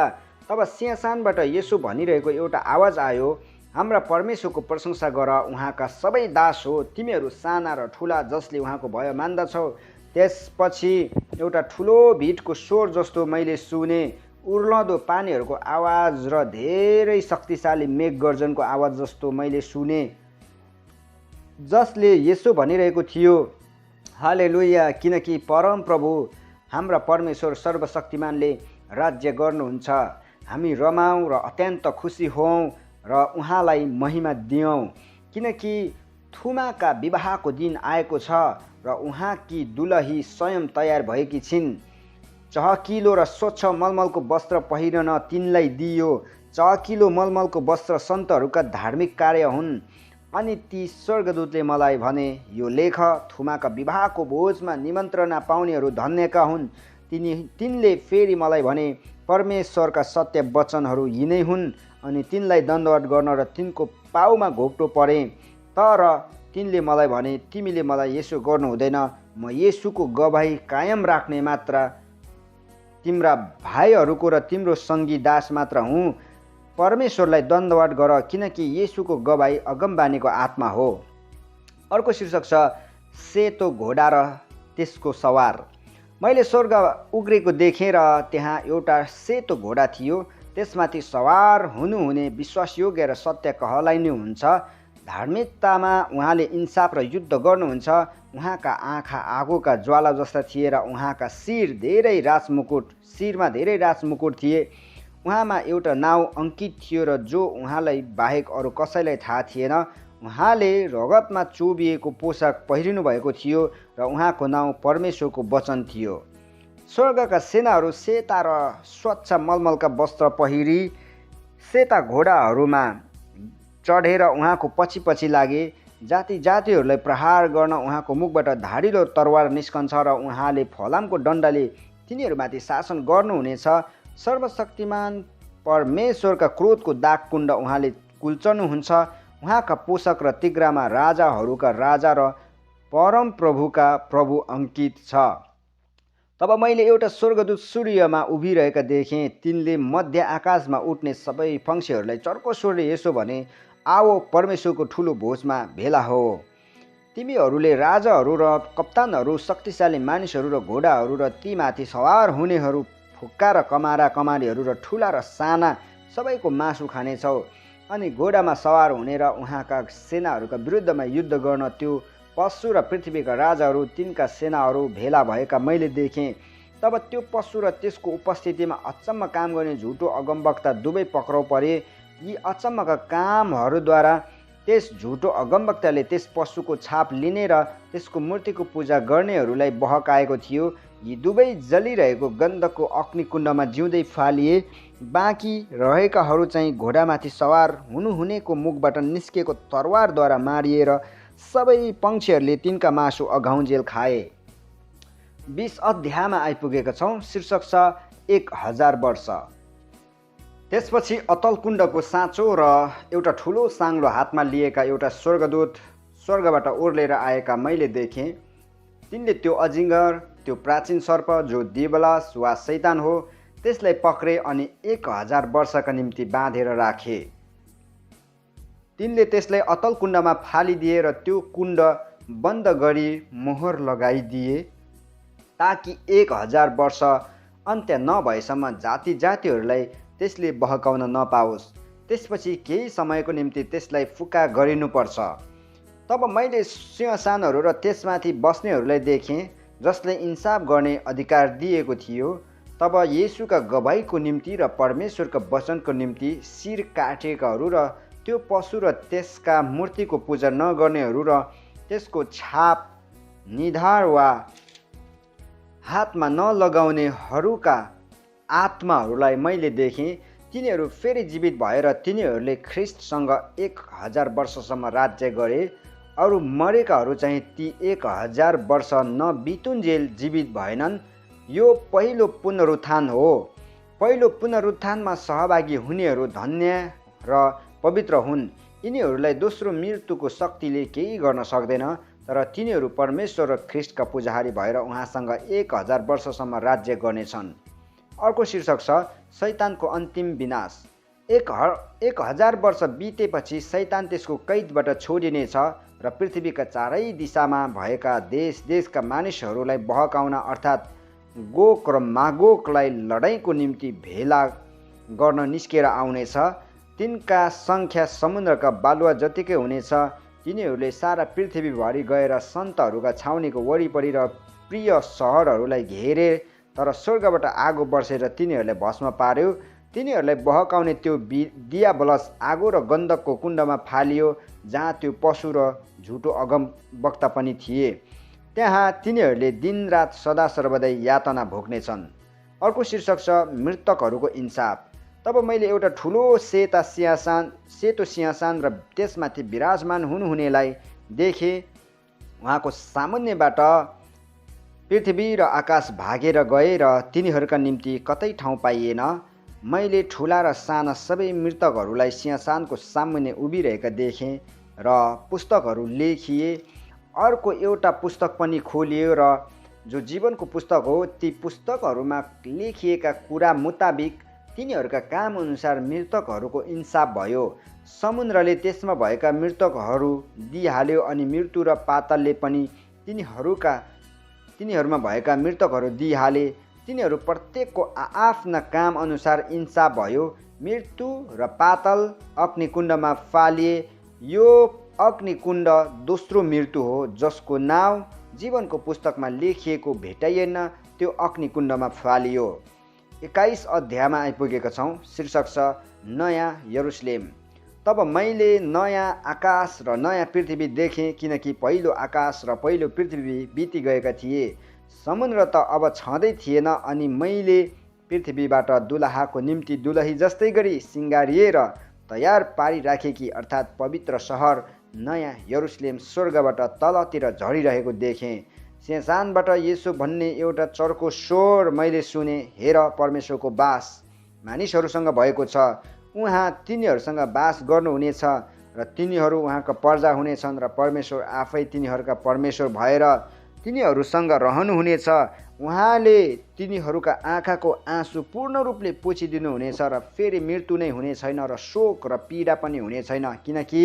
तब सिंहासनबाट यसो भनिरहेको एउटा आवाज आयो, हाम्रा परमेश्वरको प्रशंसा गर, उहाँका सबै दास हो, तिमीहरू साना र ठुला जसले उहाँको भय मान्दछौ। त्यसपछि एउटा ठुलो भिडको स्वर जस्तो मैले सुने, उर्लदो पानीहरूको आवाज र धेरै शक्तिशाली मेघगर्जनको आवाज जस्तो मैले सुने, जसले यसो भनिरहेको थियो, हालेलुया, किनकि परम प्रभु हाम्रा परमेश्वर सर्वशक्तिमानले राज्य गर्नुहुन्छ। हामी रमाउँ र अत्यन्त खुसी हौँ र उहाँलाई महिमा दियौँ, किनकि थुमाका विवाहको दिन आएको छ र उहाँकी दुलही स्वयं तयार भएकी छिन्। चहकिलो र स्वच्छ मलमलको वस्त्र पहिरन तिनलाई दिइयो। चहकिलो मलमलको वस्त्र सन्तहरूका धार्मिक कार्य हुन्। अनि ती स्वर्गदूतले मलाई भने, यो लेख, थुमाका विवाहको भोजमा निमन्त्रणा पाउनेहरू धन्यका हुन्। तिनले फेरि मलाई भने, परमेश्वरका सत्य वचनहरू यिनै हुन्। अनि तिनलाई दण्डवत गर्न र तिनको पाउमा घोप्टो परे। तर तिनले मलाई भने, तिमीले मलाई यसो गर्नु हुँदैन, म येशूको गवाही कायम राख्ने मात्र तिम्रा भाइहरूको र तिम्रो सङ्गी दास मात्र हुँ। परमेश्वरलाई दण्डवत गर, किनकि येशूको गवाही अगमबानीको आत्मा हो। अर्को शीर्षक छ सेतो घोडा र त्यसको सवार। मैले स्वर्ग उग्रेको देखेँ र त्यहाँ एउटा सेतो घोडा थियो। त्यसमाथि सवार हुनुहुने विश्वासयोग्य र सत्य कहलाइने हुन्छ। धार्मिकतामा उहाँले इन्साफ र युद्ध गर्नुहुन्छ। उहाँका आँखा आगोका ज्वाला जस्ता थिए र उहाँका शिरमा धेरै राजमुकुट थिए। उहाँमा एउटा नाउँ अङ्कित थियो र जो उहाँलाई बाहेक अरू कसैलाई थाहा थिएन। उहाँले रगतमा चोबिएको पोसाक पहिरिनु भएको थियो र उहाँको नाउँ परमेश्वरको वचन थियो। स्वर्गका सेनाहरू सेता र स्वच्छ मलमलका वस्त्र पहिरी सेता घोडाहरूमा चढेर उहाँको पछि पछि लागे। जाति जातिहरूलाई प्रहार गर्न उहाँको मुखबाट धारिलो तरवार निस्कन्छ र उहाँले फलामको डन्डाले तिनीहरूमाथि शासन गर्नुहुनेछ। सर्वशक्तिमान परमेश्वरका क्रोधको दागकुण्ड उहाँले कुल्चनुहुन्छ। उहाँका पोषक र तिग्रामा राजाहरूका राजा र परमप्रभुका प्रभु अंकित छ। तब मैले एउटा स्वर्गदूत सूर्यमा उभिरहेका देखेँ। तिनले मध्य आकाशमा उठ्ने सबै पंक्षीहरूलाई चर्को स्वरले यसो भने, आओ परमेश्वरको ठुलो भोजमा भेला हो। तिमीहरूले राजाहरू र कप्तानहरू, शक्तिशाली मानिसहरू र घोडाहरू र ती माथि सवार हुनेहरू, फुक्का र कमारा कमारीहरू र ठुला र साना सबैको मासु खानेछौ। अनि घोडामा सवार हुने र उहाँका सेनाहरूका विरुद्धमा युद्ध गर्न त्यो पशु र पृथ्वीका राजाहरू, तिनका सेनाहरू भेला भएका मैले देखेँ। तब त्यो पशु र त्यसको उपस्थितिमा अचम्म काम गर्ने झुटो अगमवक्ता दुवै पक्राउ परे। यी अचम्मका कामहरूद्वारा त्यस झुटो अगमवक्ताले त्यस पशुको छाप लिने र त्यसको मूर्तिको पूजा गर्नेहरूलाई बहकाएको थियो। यी दुवै जलिरहेको गन्धकको अग्निकुण्डमा जिउँदै फालिए। बाँकी रहेकाहरू चाहिँ घोडामाथि सवार हुनुहुनेको मुखबाट निस्केको तरवारद्वारा मारिएर सबै पंक्षीहरूले तिनका मासु अघाउन्जेल खाए। 20 अध्यायमा आइपुगेका छौँ। शीर्षक छ 1000 वर्ष। त्यसपछि अतलकुण्डको साँचो र एउटा ठुलो साङ्लो हातमा लिएका एउटा स्वर्गदूत स्वर्गबाट ओर्लेर आएका मैले देखेँ। तिनले त्यो अजिङ्गर, त्यो प्राचीन सर्प जो दिवलास वा शैतान हो, त्यसलाई पक्रे अनि 1000 वर्षका निम्ति बाँधेर राखे। तिनले त्यसलाई अतलकुण्डमा फालिदिए र त्यो कुण्ड बन्द गरी मोहर लगाइदिए, ताकि 1000 वर्ष अन्त्य नभएसम्म जाति जातिहरूलाई त्यसले बहकाउन नपाओस्। त्यसपछि केही समयको निम्ति त्यसलाई फुक्का गरिनुपर्छ। तब मैले सिंहासनहरू र त्यसमाथि बस्नेहरूलाई देखेँ, जसलाई इन्साफ गर्ने अधिकार दिएको थियो। तब येशूका गवाहीको निम्ति र परमेश्वरका वचनको निम्ति शिर काटेकाहरू र त्यो पशु र त्यसका मूर्तिको पूजा नगर्नेहरू र त्यसको छाप निधार वा हातमा नलगाउनेहरूका आत्माहरूलाई मैले देखेँ। तिनीहरू फेरि जीवित भएर तिनीहरूले ख्रिस्टसँग 1000 वर्षसम्म राज्य गरे। अरू मरेकाहरू चाहिँ ती 1000 वर्ष नबितुन्जेल जीवित भएनन्। यो पहिलो पुनरुत्थान हो। पहिलो पुनरुत्थानमा सहभागी हुनेहरू धन्य र पवित्र हुन्। यिनीहरूलाई दोस्रो मृत्युको शक्तिले केही गर्न सक्दैन, तर तिनीहरू परमेश्वर र ख्रिस्टका पुजारी भएर उहाँसँग 1000 वर्षसम्म राज्य गर्नेछन्। अर्को शीर्षक छ शैतानको अन्तिम विनाश। 1000 वर्ष बितेपछि शैतान त्यसको कैदबाट छोडिनेछ र पृथ्वीका चारै दिशामा भएका देश देशका मानिसहरूलाई बहकाउन, अर्थात् गोग र मागोगलाई लडाइँको निम्ति भेला गर्न निस्केर आउनेछ। तिनका सङ्ख्या समुद्रका बालुवा जतिकै हुनेछ। तिनीहरूले सारा पृथ्वीभरि गएर सन्तहरूका छाउनीको वरिपरि र प्रिय सहरहरूलाई घेरे, तर स्वर्गबाट आगो बर्सेर तिनीहरूलाई भस्म पार्यो। तिनीहरूलाई बहकाउने त्यो दियाबलस आगो र गन्धकको कुण्डमा फालियो, जहाँ त्यो पशु र झुटो अगमवक्ता पनि थिए। त्यहाँ तिनीहरूले दिनरात सदा सर्वदै यातना भोग्नेछन्। अर्को शीर्षक छ मृतकहरूको इन्साफ। तब मैले एउटा ठुलो सेतो सिंहासन र त्यसमाथि विराजमान हुनुहुनेलाई देखेँ। उहाँको सामुन्नेबाट पृथ्वी र आकाश भागेर गए र तिनीहरूका निम्ति कतै ठाउँ पाइएन। मैले ठुला र साना सबै मृतकहरूलाई सिंहासनको सामुन्ने उभिरहेका देखेँ र पुस्तकहरू लेखिए। अर्को एउटा पुस्तक पनि खोलियो र जो जीवनको पुस्तक हो, ती पुस्तकहरूमा लेखिएका कुरा मुताबिक तिनीहरूका काम अनुसार मृतकहरूको इन्साफ भयो। समुद्रले त्यसमा भएका मृतकहरू दिइहाल्यो अनि मृत्यु र पातलले पनि तिनीहरूमा भएका मृतकहरू दिइहाले। तिनीहरू प्रत्येकको आफ्ना काम अनुसार इन्साफ भयो। मृत्यु र पातल अग्निकुण्डमा फालिए। यो अग्निकुण्ड दोस्रो मृत्यु हो, जसको नाउँ जीवनको पुस्तकमा लेखिएको भेटाइएन, त्यो अग्निकुण्डमा फालियो। 21 अध्यायमा आइपुगेका छौँ। शीर्षक छ नयाँ यरुसलेम। तब मैले नयाँ आकाश र नयाँ पृथ्वी देखेँ, किनकि पहिलो आकाश र पहिलो पृथ्वी बितिगएका थिए समुद्र त अब छँदै थिएन अनि मैले पृथ्वीबाट दुलहाको निम्ति दुलही जस्तै गरी सिँगारिएर तयार पारिराखेकी अर्थात् पवित्र सहर नयाँ यरुशलेम स्वर्गबाट तलतिर झरिरहेको देखेँ। सिंहासनबाट यसो भन्ने एउटा चर्को स्वर मैले सुने, हेर, परमेश्वरको बास मानिसहरूसँग भएको छ, उहाँ तिनीहरूसँग बास गर्नुहुनेछ र तिनीहरू उहाँका प्रजा हुनेछन् र परमेश्वर आफै तिनीहरूका परमेश्वर भएर तिनीहरूसँग रहनुहुनेछ। उहाँले तिनीहरूका आँखाको आँसु पूर्ण रूपले पोछिदिनुहुनेछ र फेरि मृत्यु नै हुने छैन र शोक र पीडा पनि हुने छैन, किनकि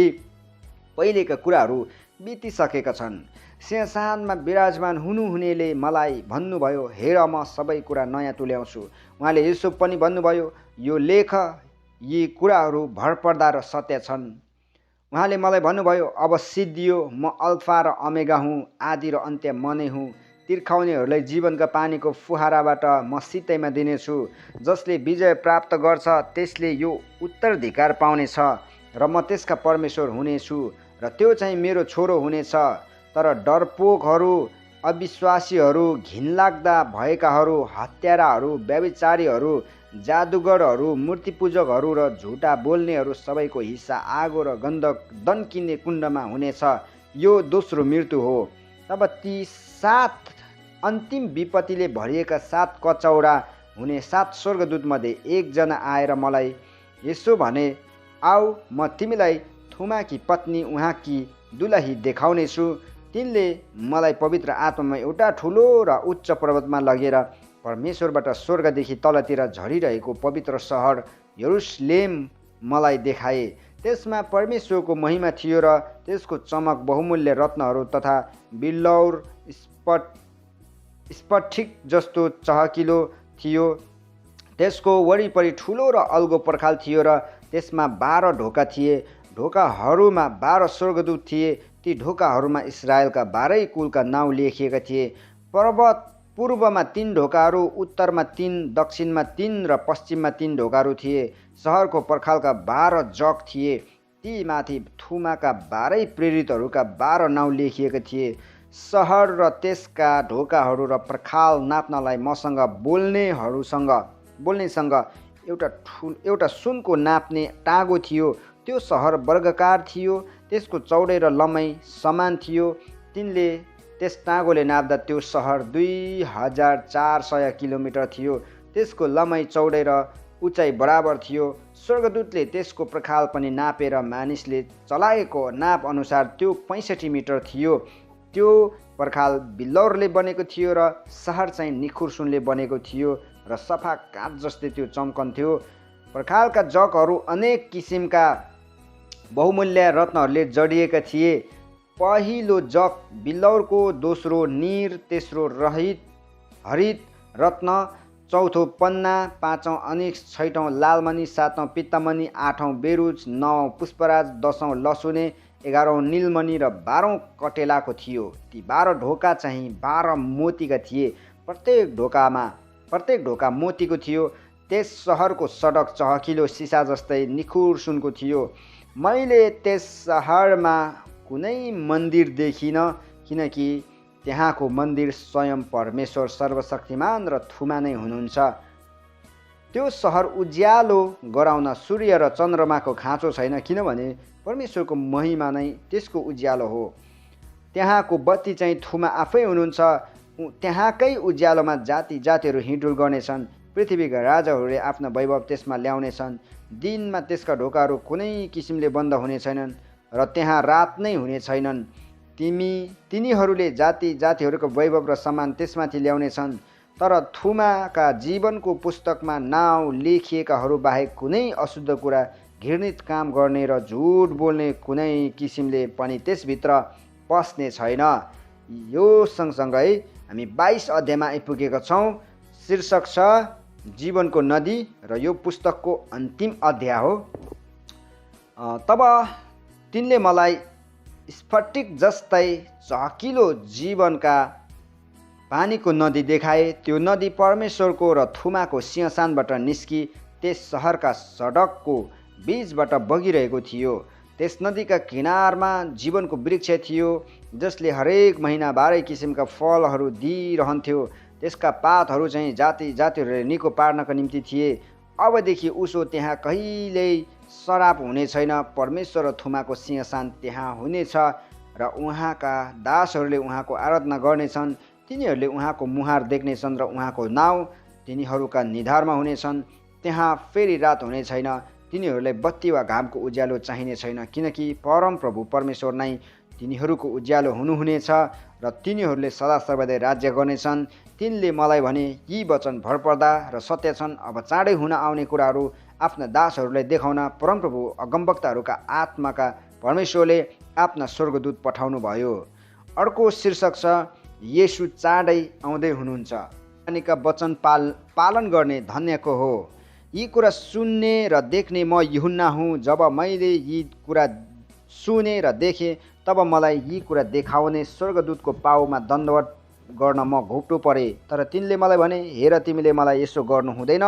पहिलेका कुराहरू बितिसकेका छन्। सिंहासनमा विराजमान हुनुहुनेले मलाई भन्नुभयो, हेर, म सबै कुरा नयाँ तुल्याउँछु। उहाँले यसो पनि भन्नुभयो, यो लेख, यी कुराहरू भरपर्दा र सत्य छन्। उहाँले मलाई भन्नुभयो, अब सिद्धियो, म अल्फा र ओमेगा हुँ, आदि र अन्त्य म नै हुँ। तिर्खाउनेहरूलाई जीवनका पानीको फुहाराबाट म सित्तैमा दिनेछु। जसले विजय प्राप्त गर्छ त्यसले यो उत्तराधिकार पाउनेछ र म त्यसका परमेश्वर हुनेछु र त्यो चाहिँ मेरो छोरो हुनेछ। तर डरपोकहरू, अविश्वासीहरू, घिनलाग्दा भएकाहरू, हत्याराहरू, व्यभिचारीहरू, जादुगरहरू, मूर्तिपूजकहरू र झुटा बोल्नेहरू सबैको हिस्सा आगो र गन्धक दन्किने कुण्डमा हुनेछ। यो दोस्रो मृत्यु हो। तब ती 7 अन्तिम विपत्तिले भरिएका 7 कचौडा हुने 7 स्वर्गदूतमध्ये एकजना आएर मलाई यसो भने, आऊ, म तिमीलाई थुमाकी पत्नी, उहाँकी दुलही देखाउनेछु। तिनले मलाई पवित्र आत्मामा एउटा ठुलो र उच्च पर्वतमा लगेर परमेश्वरबाट स्वर्गदेखि तलतिर झरिरहेको पवित्र सहर यरुशलेम मलाई देखाए। त्यसमा परमेश्वरको महिमा थियो र त्यसको चमक बहुमूल्य रत्नहरू तथा बिल्लौर स्फटिक जस्तो चहकिलो थियो। त्यसको वरिपरि ठुलो र अल्गो पर्खाल थियो र त्यसमा 12 ढोका थिए। ढोकाहरूमा 12 स्वर्गदूत थिए। ती ढोकाहरूमा इस्राएलका 12 कुलका नाउँ लेखिएका थिए। पूर्वमा 3 ढोकाहरू, उत्तरमा 3, दक्षिणमा 3 र पश्चिममा 3 ढोकाहरू थिए। सहरको पर्खालका 12 जग थिए। ती माथि थुमाका 12 प्रेरितहरूका 12 नाउँ लेखिएका थिए। सहर र त्यसका ढोकाहरू र पर्खाल नाप्नलाई मसँग बोल्नेसँग एउटा सुनको नाप्ने टाँगो थियो। त्यो सहर वर्गकार थियो। त्यसको चौडाइ र लम्बाइ समान थियो। तिनले त्यस टाँगोले नाप्दा त्यो सहर 2400 किलोमिटर थियो। त्यसको लम्बाइ, चौडाइ र उचाइ बराबर थियो। स्वर्गदूतले त्यसको पर्खाल पनि नापेर मानिसले चलाएको नाप अनुसार त्यो 65 मिटर थियो। त्यो पर्खाल बिल्लौरले बनेको थियो र सहर चाहिँ निखुर सुनले बनेको थियो र सफा काठ जस्तै त्यो चम्कन्थ्यो। पर्खालका जगहरू अनेक किसिमका बहुमूल्य रत्नहरूले जडिएका थिए। पहिलो जग बिल्लौरको, दोस्रो नीर, तेस्रो हरित रत्न, चौथो पन्ना, 5औं अनिक्स, 6औं लालमणि, 7औं पित्तमणि, 8औं बेरुज, 9औं पुष्पराज, 10औं लसुने, 11औं नीलमणि र 12औं कटेलाको थियो। ती 12 ढोका चाहिँ 12 मोतीका थिए। प्रत्येक ढोका मोतीको थियो। त्यस सहरको सडक चहकिलो सिसा जस्तै निखुर सुनको थियो। मैले त्यस सहरमा कुनै मन्दिर देखिनँ, किनकि त्यहाँको मन्दिर स्वयं परमेश्वर सर्वशक्तिमान र थुमा नै हुनुहुन्छ। त्यो सहर उज्यालो गराउन सूर्य र चन्द्रमाको खाँचो छैन, किनभने परमेश्वरको महिमा नै त्यसको उज्यालो हो। त्यहाँको बत्ती चाहिँ थुमा आफै हुनुहुन्छ। त्यहाँकै उज्यालोमा जाति जातिहरू हिँडडुल गर्नेछन्। पृथ्वीका राजाहरूले आफ्ना वैभव त्यसमा ल्याउनेछन्। दिनमा त्यसका ढोकाहरू कुनै किसिमले बन्द हुने छैनन् र त्यहाँ रात नै हुने छैनन्। तिनीहरूले जाति जातिहरूको वैभव र सम्मान त्यसमाथि ल्याउनेछन्। तर थुमाका जीवनको पुस्तकमा नाउँ लेखिएकाहरू बाहेक कुनै अशुद्ध कुरा, घृणित काम गर्ने र झुट बोल्ने कुनै किसिमले पनि त्यसभित्र पस्ने छैन। यो सँगसँगै हामी 22 अध्यायमा आइपुगेका छौँ। शीर्षक छ जीवनको नदी र यो पुस्तकको अन्तिम अध्याय हो। तब तिनले मलाई स्फटिक जस्तै चहकिलो जीवनका पानीको नदी देखाए। त्यो नदी परमेश्वरको र थुमाको सिंहासनबाट निस्की त्यस सहरका सडकको बीचबाट बगिरहेको थियो। त्यस नदीका किनारमा जीवनको वृक्ष थियो, जसले हरेक महिना 12 किसिमका फलहरू दिइरहन्थ्यो। त्यसका पातहरू चाहिँ जाति जातिहरूले निको पार्नका निम्ति थिए। अबदेखि उसो त्यहाँ कहिल्यै सराप हुने छैन। परमेश्वर र थुमाको सिंहासन त्यहाँ हुनेछ र उहाँका दासहरूले उहाँको आराधना गर्नेछन्। तिनीहरूले उहाँको मुहार देख्नेछन् र उहाँको नाउँ तिनीहरूका निधारमा हुनेछन्। त्यहाँ फेरि रात हुने छैन। तिनीहरूलाई बत्ती वा घामको उज्यालो चाहिने छैन, किनकि परमप्रभु परमेश्वर नै तिनीहरूको उज्यालो हुनुहुनेछ र तिनीहरूले सदा सर्वदै राज्य गर्नेछन्। तिनले मलाई भने, यी वचन भरपर्दा र सत्य छन्। अब चाँडै हुन आउने कुराहरू आफ्ना दासहरूलाई देखाउन परमप्रभु अगमवक्ताहरूका आत्माका परमेश्वरले आफ्ना स्वर्गदूत पठाउनु भयो। अर्को शीर्षक छ, येशू चाँडै आउँदै हुनुहुन्छ। का वचन पालन गर्ने धन्यको हो। यी कुरा सुन्ने र देख्ने म यूहन्ना हुँ। जब मैले यी कुरा सुने र देखेँ, तब मलाई यी कुरा देखाउने स्वर्गदूतको पाउमा दण्डवत गर्न म घोप्टो परेँ। तर तिनले मलाई भने, हेर, तिमीले मलाई यसो गर्नु हुँदैन।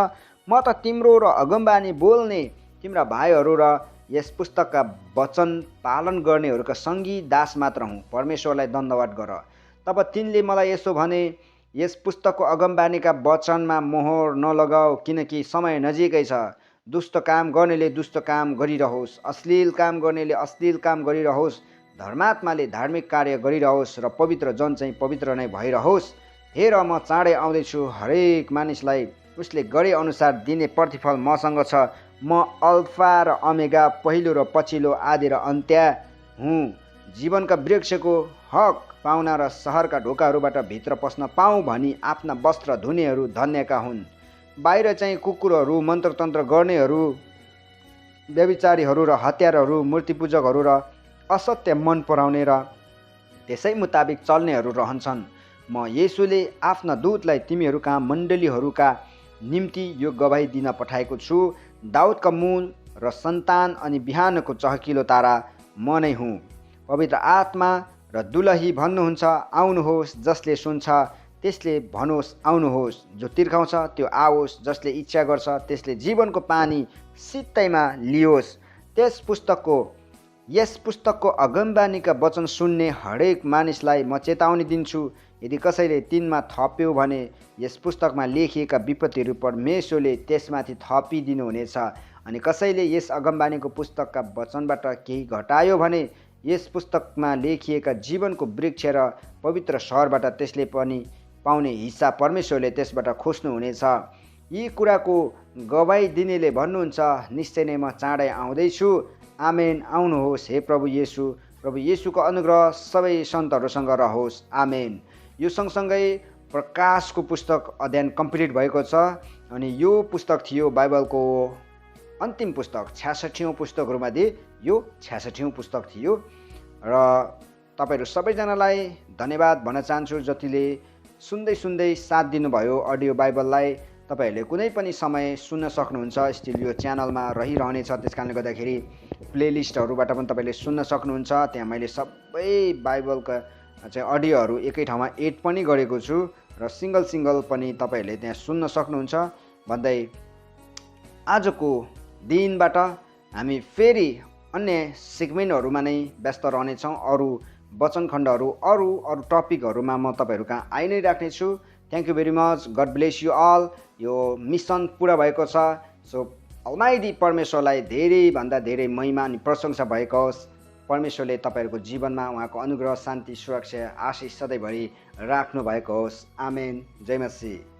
म त तिम्रो र अगमबानी बोल्ने तिम्रा भाइहरू र यस पुस्तकका वचन पालन गर्नेहरूका सङ्गी दास मात्र हुँ। परमेश्वरलाई दण्डवत गर। तब तिनले मलाई यसो भने, यस पुस्तकको अगमबानीका वचनमा मोहर नलगाऊ, किनकि समय नजिकै छ। दुष्ट काम गर्नेले दुष्ट काम गरिरहोस्, अश्लील काम गर्नेले अश्लील काम गरिरहोस्, धर्मात्माले धार्मिक कार्य गरिरहोस् र पवित्र जन चाहिँ पवित्र नै भइरहोस्। हेर, म चाँडै आउँदैछु। हरेक मानिसलाई उसले गरे अनुसार दिने प्रतिफल मसँग छ। म अल्फा र ओमेगा, पहिलो र पछिल्लो, आदि र अन्त्य हुँ। जीवनका वृक्षको हक पाउन र सहरका ढोकाहरूबाट भित्र पस्न पाऊँ भनी आफ्ना वस्त्र धुनेहरू धन्यका हुन्। बाहिर चाहिँ कुकुरहरू, मन्त्रतन्त्र गर्नेहरू, व्यभिचारीहरू र हत्यारहरू, मूर्तिपूजकहरू र असत्य मन पराउने र त्यसै मुताबिक चल्नेहरू रहन्छन्। म येशूले आफ्ना दूतलाई तिमीहरू कहाँ मण्डलीहरूका निम्ति यो गवाही दिन पठाएको छु। दाउदका मूल र सन्तान अनि बिहानको चहकिलो तारा म नै हुँ। पवित्र आत्मा र दुलही भन्नुहुन्छ, आउनुहोस्। जसले सुन्छ त्यसले भनोस्, आउनुहोस्। जो तिर्खाउँछ त्यो आओस्। जसले इच्छा गर्छ त्यसले जीवनको पानी सित्तैमा लियोस्। यस पुस्तकको अगमबानीका वचन सुन्ने हरेक मानिसलाई म चेतावनी दिन्छु। यदि कसैले तिनमा थप्यो भने यस पुस्तकमा लेखिएका विपत्तिहरू परमेश्वरले त्यसमाथि थपिदिनुहुनेछ। अनि कसैले यस अगमबानीको पुस्तकका वचनबाट केही घटायो भने यस पुस्तकमा लेखिएका जीवनको वृक्ष र पवित्र सहरबाट त्यसले पनि पाउने हिस्सा परमेश्वरले त्यसबाट खोज्नुहुनेछ। यी कुराको गवाही दिनेले भन्नुहुन्छ, निश्चय नै म चाँडै आउँदैछु। आमेन। आउनुहोस् हे प्रभु येशू। प्रभु येशूको अनुग्रह सबै सन्तहरूसँग रहोस्। आमेन। यो सँगसँगै प्रकाशको पुस्तक अध्ययन कम्प्लिट भएको छ। अनि यो पुस्तक थियो बाइबलको अन्तिम पुस्तक, 66औँ पुस्तकहरूमध्ये यो 66औँ पुस्तक थियो। र तपाईँहरू सबैजनालाई धन्यवाद भन्न चाहन्छु, जतिले सुन्दै साथ दिनुभयो अडियो बाइबललाई। तपाईँहरूले कुनै पनि समय सुन्न सक्नुहुन्छ। स्टिल यो च्यानलमा रहिरहनेछ, त्यस कारणले गर्दाखेरि प्लेलिस्टहरूबाट पनि तपाईँले सुन्न सक्नुहुन्छ। त्यहाँ मैले सबै बाइबलका चाहिँ अडियोहरू एकै ठाउँमा एड पनि गरेको छु र सिङ्गल पनि तपाईँहरूले त्यहाँ सुन्न सक्नुहुन्छ। भन्दै आजको दिनबाट हामी फेरि अन्य सेगमेन्टहरूमा नै व्यस्त रहनेछौँ। अरू वचनखण्डहरू, अरू टपिकहरूमा म तपाईँहरू कहाँ आइ नै राख्नेछु। Thank you very much. God bless you all. यो मिसन पुरा भएको छ। सो अलमाइटी परमेश्वरलाई धेरैभन्दा धेरै महिमा अनि प्रशंसा भएको होस्। परमेश्वरले तपाईँहरूको जीवनमा उहाँको अनुग्रह, शान्ति, सुरक्षा, आशिष सधैँभरि राख्नु भएको होस्। आमेन। जय मसीह।